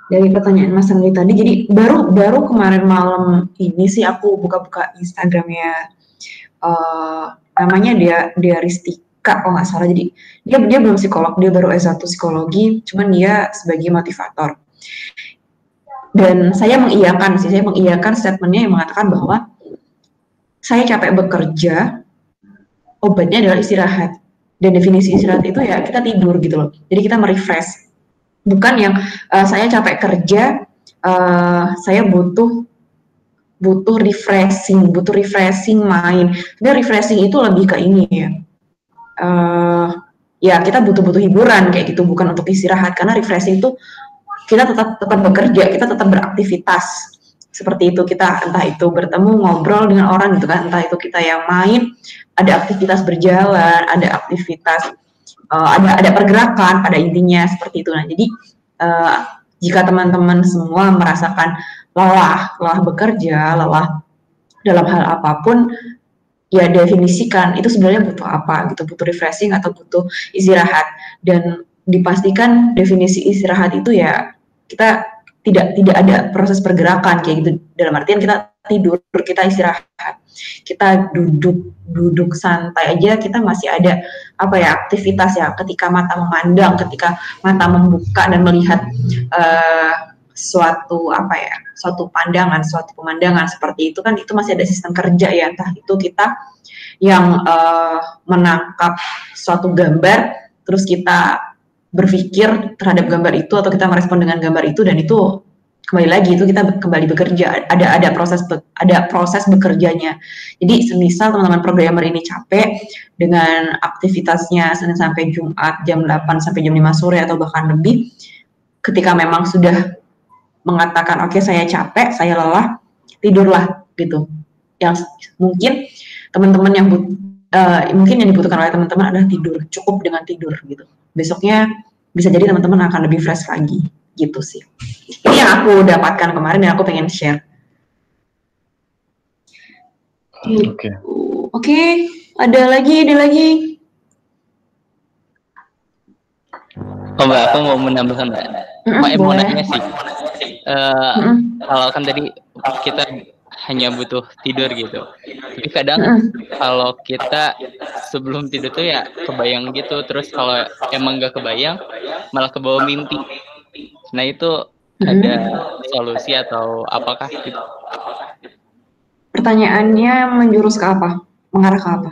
dari pertanyaan Mas Rangli tadi. Jadi baru kemarin malam ini sih aku buka-buka Instagramnya, namanya dia Ristika kalau nggak salah. Jadi dia belum psikolog, dia baru S1 psikologi, cuman dia sebagai motivator. Dan saya mengiyakan statementnya yang mengatakan bahwa saya capek bekerja, obatnya adalah istirahat. Dan definisi istirahat itu ya kita tidur gitu loh. Jadi kita merefresh. Bukan yang saya capek kerja, saya butuh refreshing main. Sebenarnya refreshing itu lebih ke ini ya. Ya kita butuh hiburan kayak gitu, bukan untuk istirahat. Karena refreshing itu kita tetap bekerja, kita tetap beraktivitas. Seperti itu, kita entah itu bertemu, ngobrol dengan orang gitu kan, entah itu kita yang main, ada aktivitas berjalan, ada aktivitas, ada pergerakan pada intinya seperti itu. Nah, jadi jika teman-teman semua merasakan lelah bekerja, lelah dalam hal apapun, ya definisikan itu sebenarnya butuh apa gitu, butuh refreshing atau butuh istirahat, dan dipastikan definisi istirahat itu ya kita tidak ada proses pergerakan kayak gitu, dalam artian kita tidur, kita istirahat, kita duduk santai aja, kita masih ada aktivitas ya, ketika mata memandang, ketika mata membuka dan melihat suatu pemandangan seperti itu kan, itu masih ada sistem kerja ya, entah itu kita yang menangkap suatu gambar terus kita berpikir terhadap gambar itu atau kita merespon dengan gambar itu, dan itu kembali lagi itu kita kembali bekerja, ada proses bekerjanya. Jadi semisal teman-teman programmer ini capek dengan aktivitasnya Senin sampai Jumat jam 8 sampai jam 5 sore atau bahkan lebih, ketika memang sudah mengatakan oke, saya capek, saya lelah, tidurlah gitu. Yang mungkin teman-teman yang mungkin yang dibutuhkan oleh teman-teman adalah tidur, cukup dengan tidur gitu. Besoknya bisa jadi teman-teman akan lebih fresh lagi gitu sih. Ini yang aku dapatkan kemarin dan aku pengen share. Oke, ada lagi. Oh Mbak, aku mau menambahkan Mbak. Mau nanya sih. Kalau kan tadi kita hanya butuh tidur gitu. Tapi kadang kalau kita sebelum tidur tuh ya kebayang gitu, terus kalau emang nggak kebayang malah kebawa mimpi. Nah itu ada solusi atau apakah gitu? Pertanyaannya menjurus ke apa? Mengarah ke apa?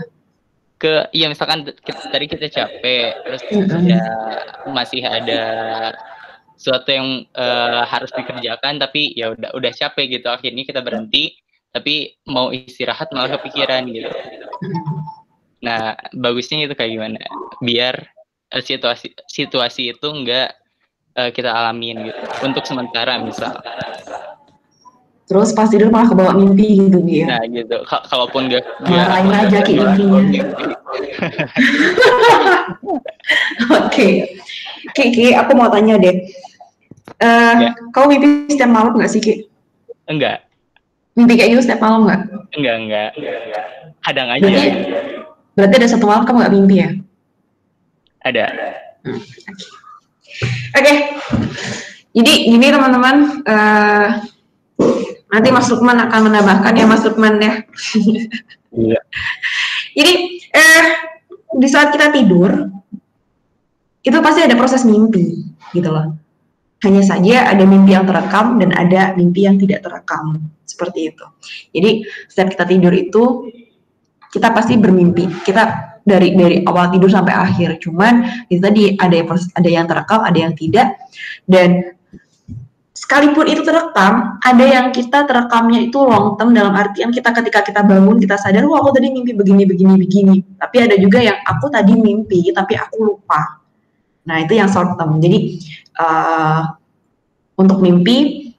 Ya misalkan tadi kita capek, terus ya masih ada sesuatu yang harus dikerjakan, tapi ya udah capek gitu, akhirnya kita berhenti, tapi mau istirahat malah kepikiran gitu. Nah bagusnya itu kayak gimana biar situasi itu enggak kita alamin gitu untuk sementara misal. Terus pas tidur malah kebawa mimpi gitu ya. Nah gitu, kalaupun enggak lain aja kayak intinya. Oke, aku mau tanya deh. Kau mimpi setiap malam nggak sih, Ki? Enggak. Mimpi kayak gitu setiap malam nggak? Enggak. Kadang aja. Berarti ada satu malam kamu nggak mimpi ya? Ada. Oke. Jadi gini teman-teman, nanti Mas Lukman akan menambahkan ya, Mas Lukman ya. Iya. Jadi di saat kita tidur itu pasti ada proses mimpi gitu loh. Hanya saja ada mimpi yang terekam dan ada mimpi yang tidak terekam, seperti itu. Jadi setiap kita tidur itu kita pasti bermimpi. Kita dari awal tidur sampai akhir. Cuman itu tadi ada yang terekam, ada yang tidak. Dan sekalipun itu terekam, ada yang kita terekamnya itu long term, dalam artian kita ketika kita bangun kita sadar, wah aku tadi mimpi begini. Tapi ada juga yang aku tadi mimpi tapi aku lupa. Nah itu yang short term. Jadi untuk mimpi,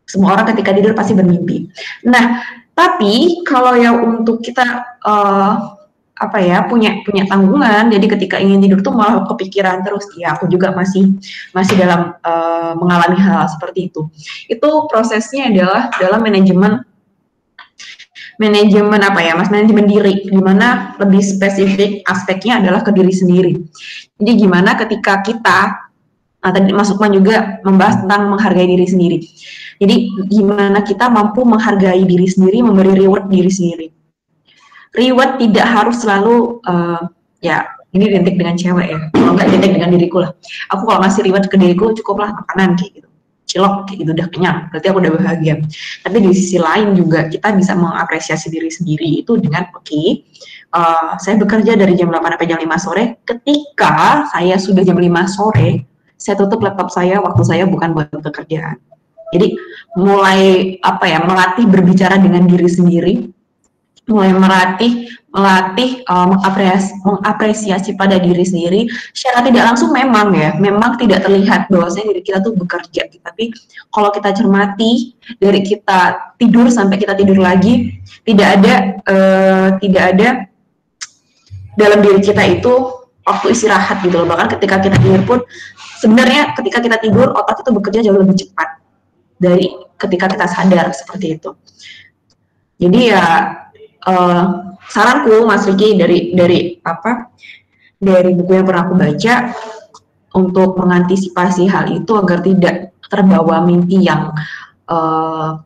semua orang ketika tidur pasti bermimpi. Nah, tapi kalau yang untuk kita punya tanggungan, jadi ketika ingin tidur tuh malah kepikiran terus. Ya, aku juga masih dalam mengalami hal seperti itu. Itu prosesnya adalah dalam manajemen manajemen diri, gimana lebih spesifik aspeknya adalah ke diri sendiri. Jadi gimana ketika kita, tadi Mas Lukman juga membahas tentang menghargai diri sendiri. Jadi gimana kita mampu menghargai diri sendiri, memberi reward diri sendiri. Reward tidak harus selalu, ini identik dengan cewek ya, kalau nggak identik dengan diriku lah. Aku kalau ngasih reward ke diriku cukuplah makanan kayak gitu, cilok kayak gitu, udah kenyang, berarti aku udah bahagia. Tapi di sisi lain juga kita bisa mengapresiasi diri sendiri itu dengan saya bekerja dari jam 8 sampai jam 5 sore, ketika saya sudah jam 5 sore, saya tutup laptop saya, waktu saya bukan buat pekerjaan. Jadi mulai melatih berbicara dengan diri sendiri, mulai melatih mengapresiasi pada diri sendiri. Secara tidak langsung memang tidak terlihat bahwasanya diri kita tuh bekerja, tapi kalau kita cermati dari kita tidur sampai kita tidur lagi, tidak ada dalam diri kita itu waktu istirahat gitu loh. Bahkan ketika kita tidur pun sebenarnya ketika kita tidur otak itu bekerja jauh lebih cepat dari ketika kita sadar, seperti itu. Jadi ya saranku Mas Riki dari buku yang pernah aku baca, untuk mengantisipasi hal itu agar tidak terbawa mimpi yang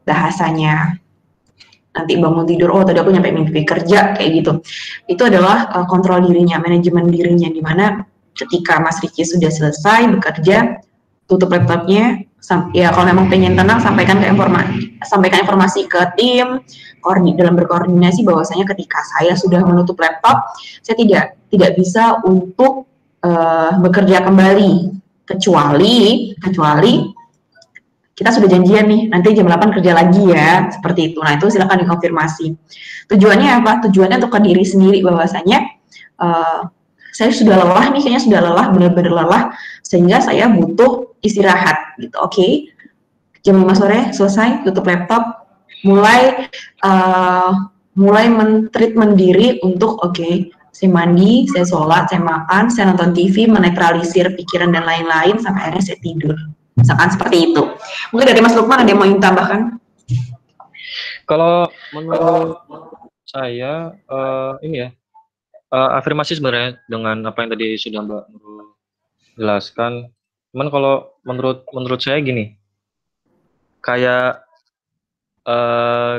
bahasanya nanti bangun tidur, tadi aku nyampe mimpi kerja kayak gitu. Itu adalah kontrol dirinya, manajemen dirinya, dimana ketika Mas Riki sudah selesai bekerja, tutup laptopnya. Ya kalau memang pengen tenang, sampaikan informasi ke tim, dalam berkoordinasi bahwasanya ketika saya sudah menutup laptop, saya tidak bisa untuk bekerja kembali, kecuali kita sudah janjian nih, nanti jam 8 kerja lagi ya, seperti itu. Nah itu silakan dikonfirmasi. Tujuannya apa? Tujuannya untuk ke diri sendiri, bahwasanya saya sudah lelah nih, kayaknya sudah lelah, benar-benar lelah, sehingga saya butuh istirahat gitu. Oke. Jam 5 sore selesai, tutup laptop, mulai men-treatment diri untuk saya mandi, saya sholat, saya makan, saya nonton TV, menetralisir pikiran dan lain-lain sampai akhirnya saya tidur. Misalkan seperti itu. Mungkin dari Mas Lukman ada yang mau ditambahkan? Kalau menurut saya afirmasi sebenarnya dengan apa yang tadi sudah Mbak Nurul jelaskan. Cuman kalau menurut saya gini, kayak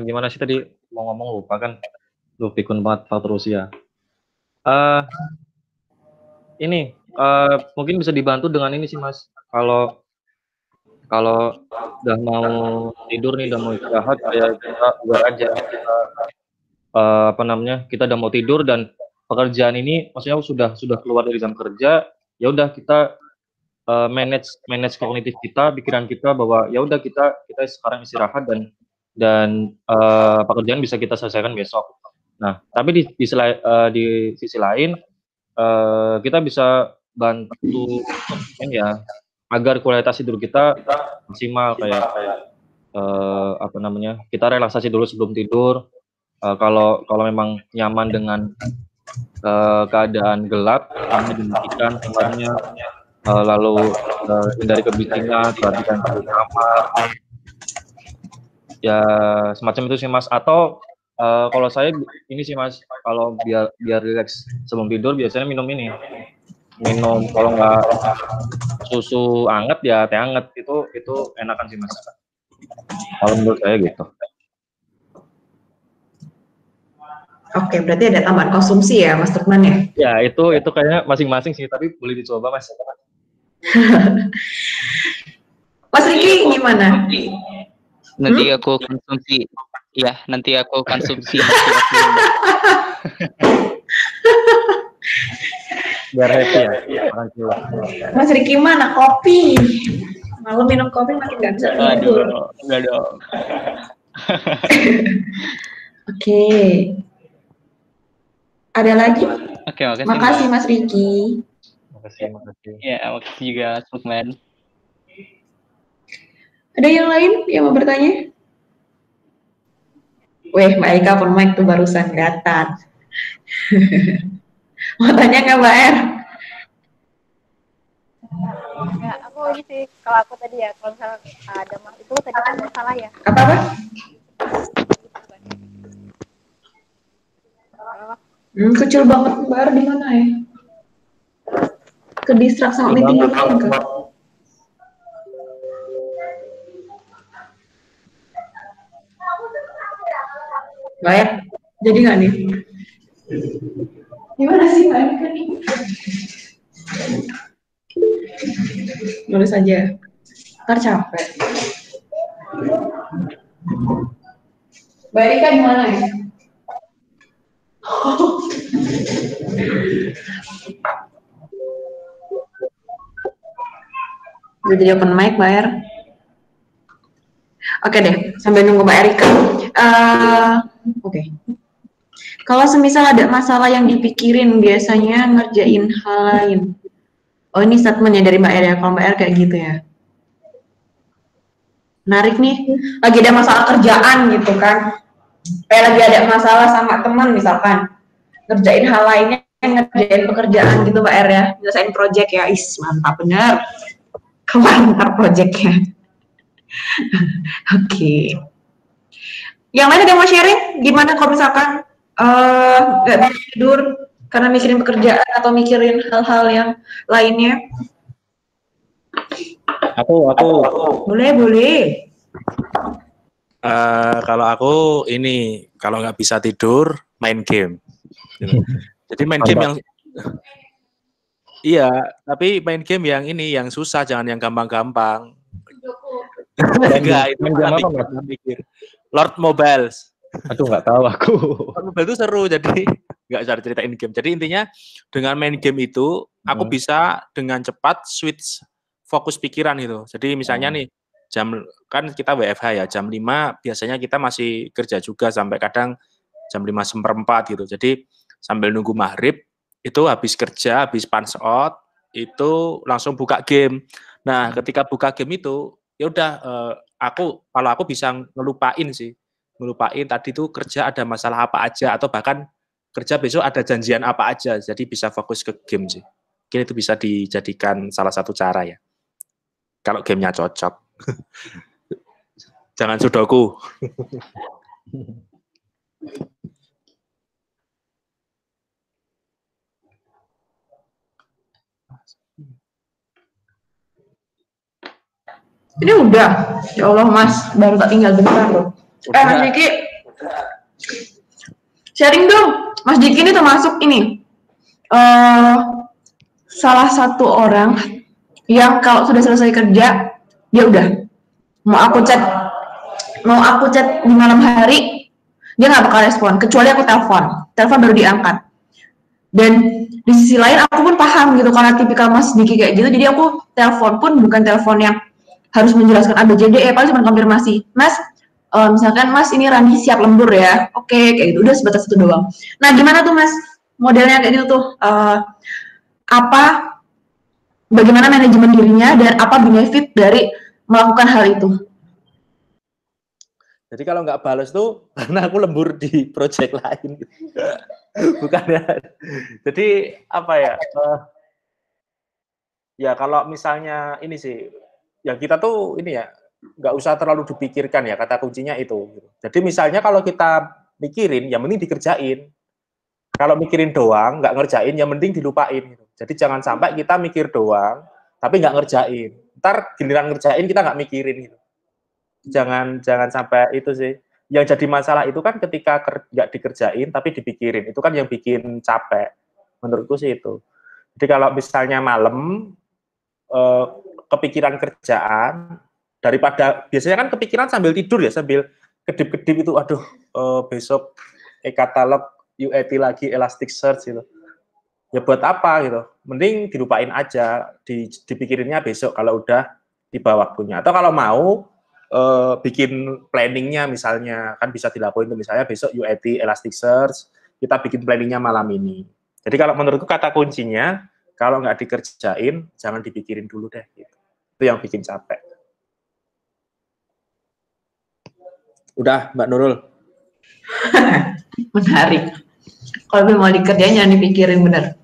gimana sih tadi mau ngomong lupa kan, lu pikun banget faktor usia. Mungkin bisa dibantu dengan ini sih Mas. Kalau udah mau tidur nih, udah mau istirahat, kayak kita buat aja kita udah mau tidur dan pekerjaan ini maksudnya sudah keluar dari jam kerja, ya udah kita manage kognitif kita, pikiran kita bahwa ya udah kita sekarang istirahat dan pekerjaan bisa kita selesaikan besok. Nah, tapi di sisi lain kita bisa bantu agar kualitas tidur kita maksimal, kayak kita relaksasi dulu sebelum tidur. Kalau memang nyaman dengan keadaan gelap, kami dimatikan kamarnya, lalu hindari kebisingan, perhatikan di kamar, ya semacam itu sih Mas. Atau kalau saya ini sih Mas, kalau biar rileks sebelum tidur biasanya minum kalau nggak susu anget ya teh anget, itu enakan sih Mas. Kalau menurut saya gitu. Oke, berarti ada tambahan konsumsi ya Mas Lukman ya? Ya itu kayaknya masing-masing sih, tapi boleh dicoba Mas. Mas Riki gimana? Nanti aku konsumsi. Ya, nanti aku konsumsi. Biar happy ya. Orang tua. Mas Riki mana kopi? Malam minum kopi makin nggak bisa tidur. Aduh, enggak dong. Oke. Ada lagi? Oke, makasih. Makasih Mbak. Mas Riki. Makasih. Ya, makasih juga Mas Lukman. Ada yang lain yang mau bertanya? Weh, Mbak Eka pun mic tuh barusan kelihatan. Mau tanya nggak Mbak Er? Ya, aku ini sih, kalau aku tadi ya, kalau misalnya ada itu tadi kan masalah ya. Apa? Kecil banget Mbak Er, di mana ya? Kedistrak sama meeting yang lain kan? Mbak Er, jadi nggak nih? Gimana sih Mbak Er nih? Nulis aja. Ntar capek. Mbak Erika di mana ya? Udah jadi open mic, Mbak Er. Oke deh, sambil nunggu Mbak Erika. Oke. Kalau semisal ada masalah yang dipikirin, biasanya ngerjain hal lain. Oh, ini statementnya dari Mbak Er ya. Kalau Mbak Er kayak gitu ya. Menarik nih. Lagi ada masalah kerjaan gitu kan. Kayak lagi ada masalah sama teman misalkan. Ngerjain hal lainnya, ngerjain pekerjaan gitu Mbak Er ya. Nyelesain project ya. Mantap bener. Kelantar projectnya. Oke. Yang lain ada yang mau sharing? Gimana kalau misalkan nggak bisa tidur karena mikirin pekerjaan atau mikirin hal-hal yang lainnya? Aku. Boleh. Kalau aku ini, kalau nggak bisa tidur, main game. Jadi main game yang, iya, tapi main game yang ini, yang susah, jangan yang gampang-gampang. Enggak, itu main game apa Mas? Mikir. Lord Mobiles. Aduh, nggak tahu aku. Lord Mobile itu seru, jadi nggak usah ceritain game. Jadi intinya dengan main game itu, aku bisa dengan cepat switch fokus pikiran gitu. Jadi misalnya nih, kan kita WFH ya, jam 5 biasanya kita masih kerja juga sampai kadang jam 5:15 gitu. Jadi sambil nunggu maghrib, itu habis kerja, habis punch out, itu langsung buka game. Nah, ketika buka game itu, ya udah kalau aku bisa ngelupain tadi tuh kerja ada masalah apa aja, atau bahkan kerja besok ada janjian apa aja, jadi bisa fokus ke game sih. Mungkin itu bisa dijadikan salah satu cara ya, kalau gamenya cocok. Jangan sudoku. Ini udah. Ya Allah Mas, baru tak tinggal bentar loh. Mas Diki, sharing dong. Mas Diki ini termasuk ini salah satu orang yang kalau sudah selesai kerja, dia udah mau aku chat di malam hari, dia nggak bakal respon, kecuali aku telepon baru diangkat. Dan di sisi lain aku pun paham gitu, karena tipikal Mas Diki kayak gitu, jadi aku telepon pun bukan telepon yang harus menjelaskan ABCD, paling cuma konfirmasi, Mas, misalkan Mas ini Rani siap lembur ya, oke, kayak gitu, udah sebatas itu doang. Nah gimana tuh Mas, modelnya kayak gitu tuh, bagaimana manajemen dirinya dan apa benefit dari melakukan hal itu? Jadi kalau nggak balas tuh karena aku lembur di project lain, bukan ya. Jadi apa ya? Ya kalau misalnya ini sih, ya kita tuh ini ya nggak usah terlalu dipikirkan ya, kata kuncinya itu. Jadi misalnya kalau kita mikirin, ya mending dikerjain. Kalau mikirin doang, nggak ngerjain, ya mending dilupain. Jadi jangan sampai kita mikir doang, tapi nggak ngerjain. Ntar giliran ngerjain kita nggak mikirin gitu. Jangan sampai itu sih. Yang jadi masalah itu kan ketika nggak dikerjain tapi dipikirin, itu kan yang bikin capek. Menurutku sih itu. Jadi kalau misalnya malam kepikiran kerjaan, daripada biasanya kan kepikiran sambil tidur ya, sambil kedip-kedip itu, aduh besok e-katalog UAT lagi, Elasticsearch gitu. Ya buat apa gitu, mending dilupain aja, dipikirinnya besok kalau udah tiba waktunya. Atau kalau mau bikin planningnya misalnya, kan bisa dilakuin tuh, misalnya besok UAT Elasticsearch, kita bikin planningnya malam ini. Jadi kalau menurutku kata kuncinya, kalau nggak dikerjain, jangan dipikirin dulu deh. Gitu. Itu yang bikin capek. Udah, Mbak Nurul. Menarik. Kalau mau dikerjain jangan dipikirin, bener.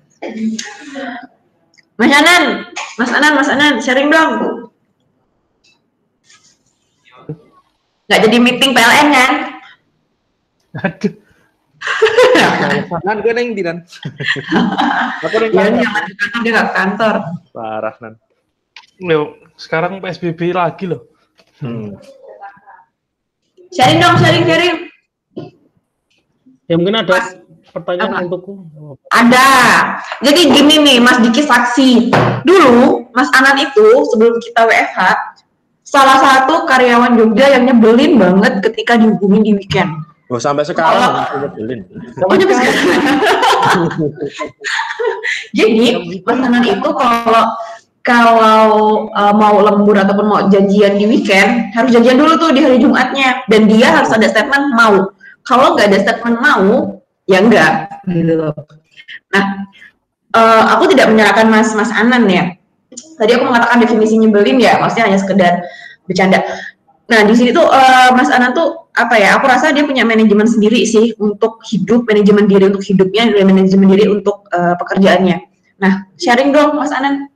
Mas Anan, sharing dong. Nggak jadi meeting PLN kan? Aduh. Nan, gue neng di Nan. Aku neng Jangan dia nggak kantor. Parah Nan. Loh, sekarang PSBB lagi loh. Sharing dong, sharing. Ya mungkin ada pertanyaan untukku. Ada. Jadi gini nih, Mas Diki saksi. Dulu Mas Anan itu sebelum kita WFH, salah satu karyawan Jogja yang nyebelin banget ketika dihubungin di weekend. Oh, sampai sekarang nyebelin. Jadi Mas Anan itu kalau mau lembur ataupun mau janjian di weekend, harus janjian dulu tuh di hari Jumatnya, dan dia harus ada statement mau. Kalau nggak ada statement mau, ya enggak gitu loh. Nah, aku tidak menyalahkan Mas Anan ya. Tadi aku mengatakan definisi nyebelin ya, maksudnya hanya sekedar bercanda. Nah, di sini tuh Mas Anan tuh apa ya? Aku rasa dia punya manajemen sendiri sih untuk hidup, manajemen diri untuk hidupnya, dan manajemen diri untuk pekerjaannya. Nah, sharing dong Mas Anan.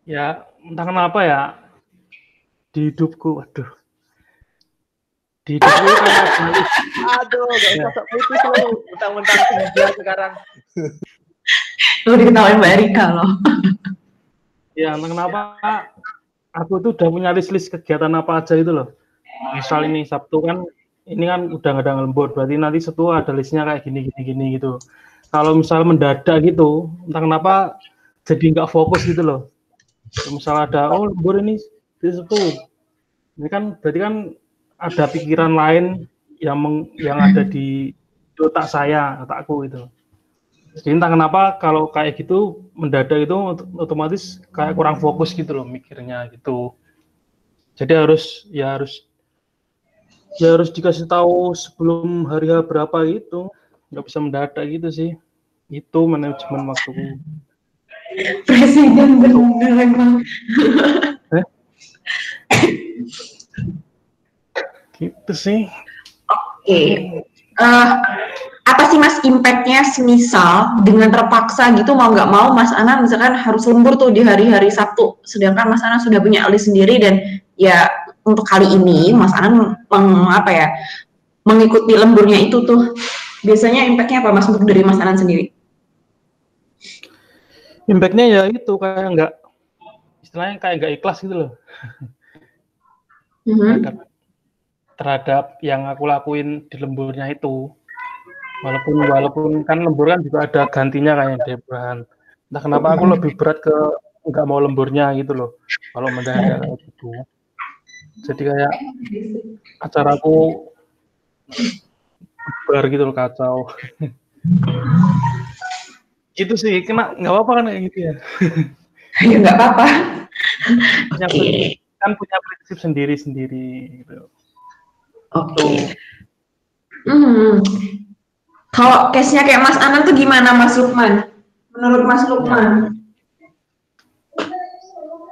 Ya, entah kenapa ya, di hidupku, aduh. Di hidupku kayak Aduh, gak usah sok kritis lo, mentang-mentang tinggal sekarang. Lu diketawain Mbak Erika loh. ya, entah kenapa aku tuh udah punya list kegiatan apa aja itu loh. Misal ini Sabtu kan, ini kan udah nggak ada lembur, berarti nanti Sabtu ada listnya kayak gini gitu. Kalau misal mendadak gitu, entah kenapa jadi nggak fokus gitu loh. Misal ada lembur ini di Sabtu, ini kan berarti kan ada pikiran lain yang ada di otak otakku gitu. Jadi entah kenapa kalau kayak gitu mendadak itu otomatis kayak kurang fokus gitu loh mikirnya gitu. Jadi harus dikasih tahu sebelum hari berapa gitu, nggak bisa mendadak gitu sih. Itu manajemen waktuku. Presiden bener emang. Gitu sih. Oke. Apa sih Mas impact-nya semisal dengan terpaksa gitu mau nggak mau Mas Anan misalkan harus lembur tuh di hari-hari Sabtu, sedangkan Mas Anan sudah punya list sendiri dan ya untuk kali ini Mas Anan mengikuti lemburnya itu tuh, biasanya impact-nya apa Mas untuk dari Mas Anan sendiri? Impact-nya ya itu kayak nggak ikhlas gitu loh. Terhadap yang aku lakuin di lemburnya itu. Walaupun kan lembur kan juga ada gantinya kayak Debran. Entah kenapa aku lebih berat ke nggak mau lemburnya gitu loh. Kalau mendadak kayak gitu. Jadi kayak acaraku bubar gitu loh, kacau. Gitu sih, nggak apa-apa kan kayak gitu ya. Ya nggak apa-apa. Kan punya prinsip sendiri-sendiri gitu. Oke. Kalau case-nya kayak Mas Anan tuh gimana Mas Lukman? Menurut Mas Lukman?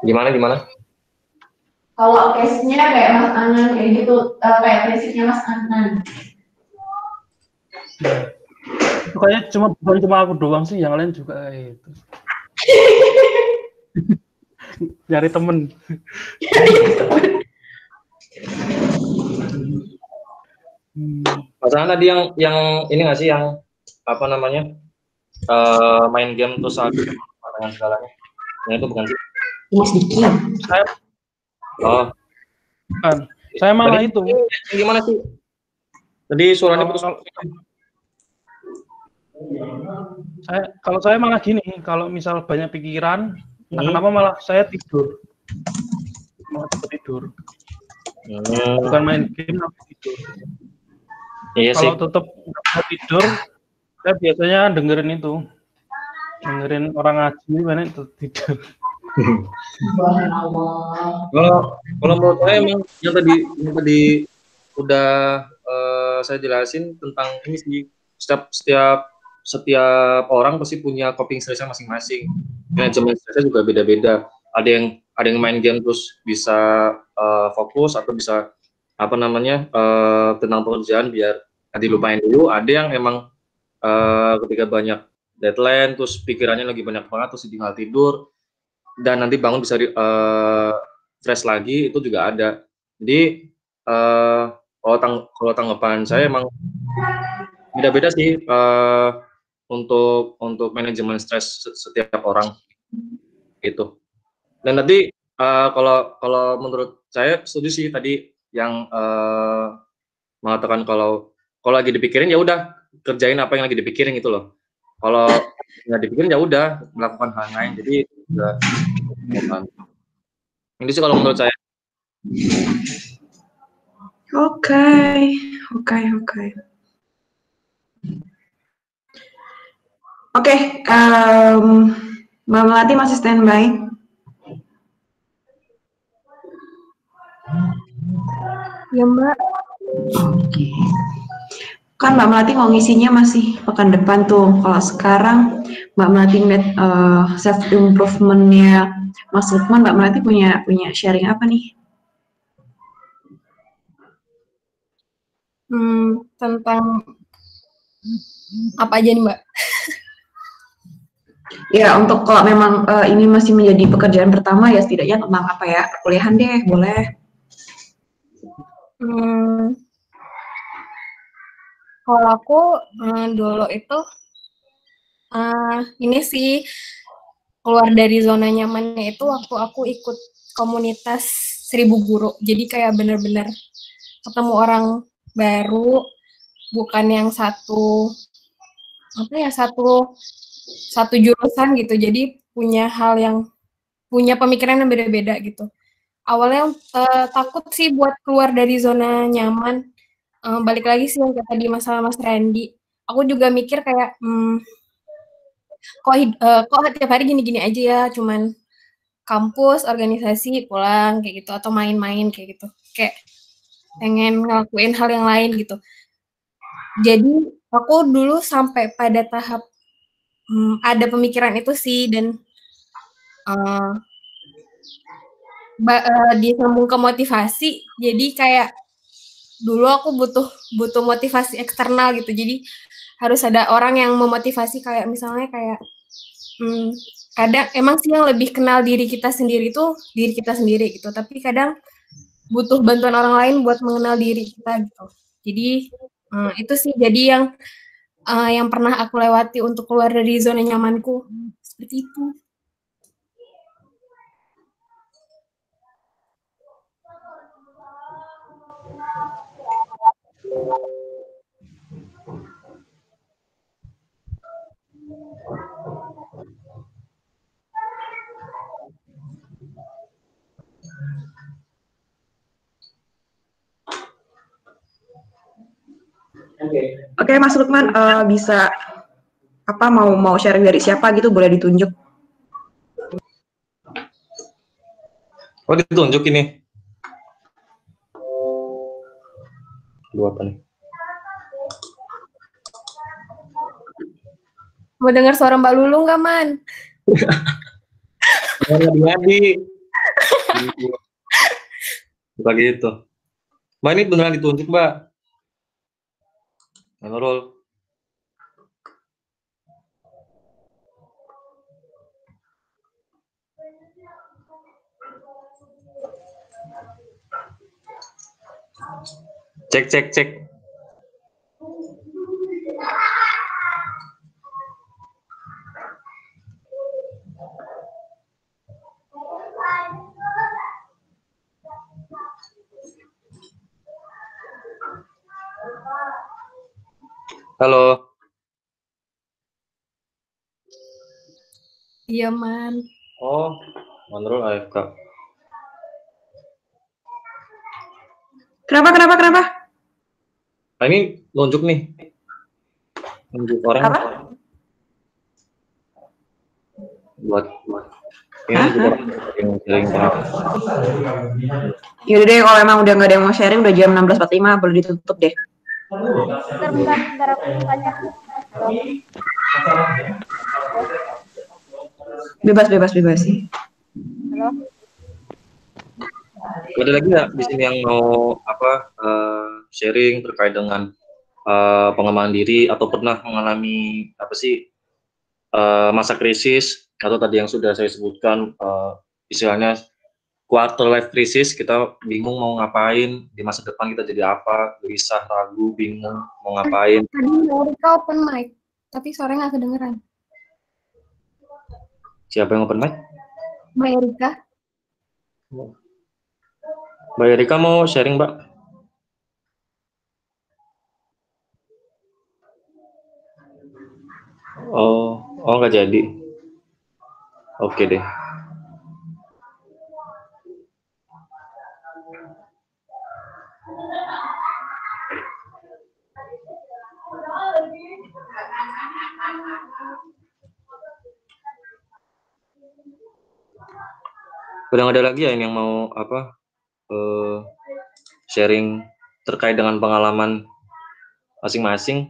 Gimana? Kalau case-nya kayak Mas Anan kayak gitu, kayak prinsipnya Mas Anan. Pokoknya bukan cuma aku doang sih, yang lain juga kayak itu. Nyari temen. Masalah tadi yang ini nggak sih, yang apa namanya, main game terus dengan segalanya, yang itu bukan sih? Mas Diki. Bukan. Saya malah tadi, itu. Gimana sih? Tadi suaranya putus. Kalau saya malah gini, kalau misal banyak pikiran, kenapa malah saya tidur. malah cepet tidur. Hmm, Bukan main game tapi tidur. iya sih. Kalau tetap nggak bisa tidur, saya biasanya dengerin orang ngaji mana itu tidur. Kalau menurut saya emang yang tadi udah saya jelasin tentang ini sih, setiap orang pasti punya coping stressnya masing-masing. Manajemen stresnya juga beda-beda. Ada yang main game terus bisa fokus atau bisa apa namanya tentang pekerjaan biar nanti lupain dulu. Ada yang emang ketika banyak deadline terus pikirannya lagi banyak banget terus tinggal tidur dan nanti bangun bisa stress lagi, itu juga ada. Jadi kalau tanggapan saya emang beda-beda sih untuk manajemen stres setiap orang itu. Dan nanti kalau menurut saya setuju sih tadi yang mengatakan kalau lagi dipikirin ya udah kerjain apa yang lagi dipikirin gitu loh. Kalau nggak dipikirin ya udah melakukan hal lain. Jadi udah ini sih kalau menurut saya. Oke. Oke, Mbak Melati masih standby? Ya Mbak. Oke. Kan Mbak Melati mau ngisinya masih pekan depan tuh. Kalau sekarang Mbak Melati ngeliat self improvementnya Mas Lukman, Mbak Melati punya sharing apa nih? Tentang apa aja nih Mbak? Ya, untuk kalau memang ini masih menjadi pekerjaan pertama ya setidaknya tentang apa ya, perkuliahan deh, boleh. Kalau aku dulu itu ini sih keluar dari zona nyamannya itu waktu aku ikut komunitas 1000 guru. Jadi kayak bener-bener ketemu orang baru, bukan yang satu jurusan gitu. Jadi punya pemikiran yang beda-beda gitu. Awalnya takut sih buat keluar dari zona nyaman. Balik lagi sih yang kayak tadi masalah Mas Randy. Aku juga mikir kayak kok tiap hari gini-gini aja ya, cuman kampus, organisasi, pulang kayak gitu atau main-main kayak gitu. Kayak pengen ngelakuin hal yang lain gitu. Jadi aku dulu sampai pada tahap ada pemikiran itu sih dan disambung ke motivasi. Jadi kayak dulu aku butuh motivasi eksternal gitu. Jadi harus ada orang yang memotivasi kayak misalnya kayak kadang emang sih yang lebih kenal diri kita sendiri itu diri kita sendiri gitu. Tapi kadang butuh bantuan orang lain buat mengenal diri kita gitu. Jadi itu sih jadi yang pernah aku lewati untuk keluar dari zona nyamanku seperti itu. Oke, Mas Lukman bisa apa mau sharing dari siapa gitu boleh ditunjuk. Oh, ditunjuk ini. Dua apa nih? Mau dengar suara Mbak Lulu nggak, Man? Ngadi-ngadi. Bukan gitu. Mbak ini beneran ditunjuk, Mbak. Nurul. Cek. Halo. Iya, Man. Oh, Nurul AFK. Kenapa? Nah, ini nunjuk nih. Nunjuk orang. Apa? Buat ini nunjuk orang yang sharing pengalaman. Yaudah deh, kalau emang udah nggak ada yang mau sharing, udah jam 16.45, boleh ditutup deh. Bentar, aku tanya. Bebas. Halo? Ada lagi nggak di sini yang mau sharing terkait dengan pengembangan diri atau pernah mengalami masa krisis atau tadi yang sudah saya sebutkan istilahnya quarter life crisis, kita bingung mau ngapain di masa depan, kita jadi apa, gelisah, ragu, bingung mau ngapain. Tadi Mbak Erika open mic, tapi sore nggak kedengeran. Siapa yang open mic? Mbak Erika. Mbak Erika mau sharing, Mbak? Oh nggak jadi. Oke deh. Udah nggak ada lagi ya yang mau sharing terkait dengan pengalaman masing-masing?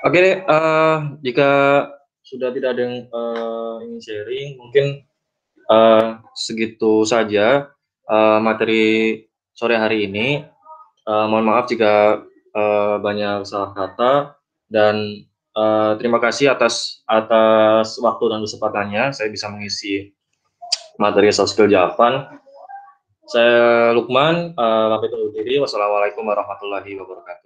Oke deh, jika sudah tidak ada yang ingin sharing, mungkin segitu saja materi sore hari ini. Mohon maaf jika banyak salah kata, dan terima kasih atas waktu dan kesempatannya saya bisa mengisi materi soft skill Javan. Saya Lukman, pamit undur diri. Wassalamualaikum warahmatullahi wabarakatuh.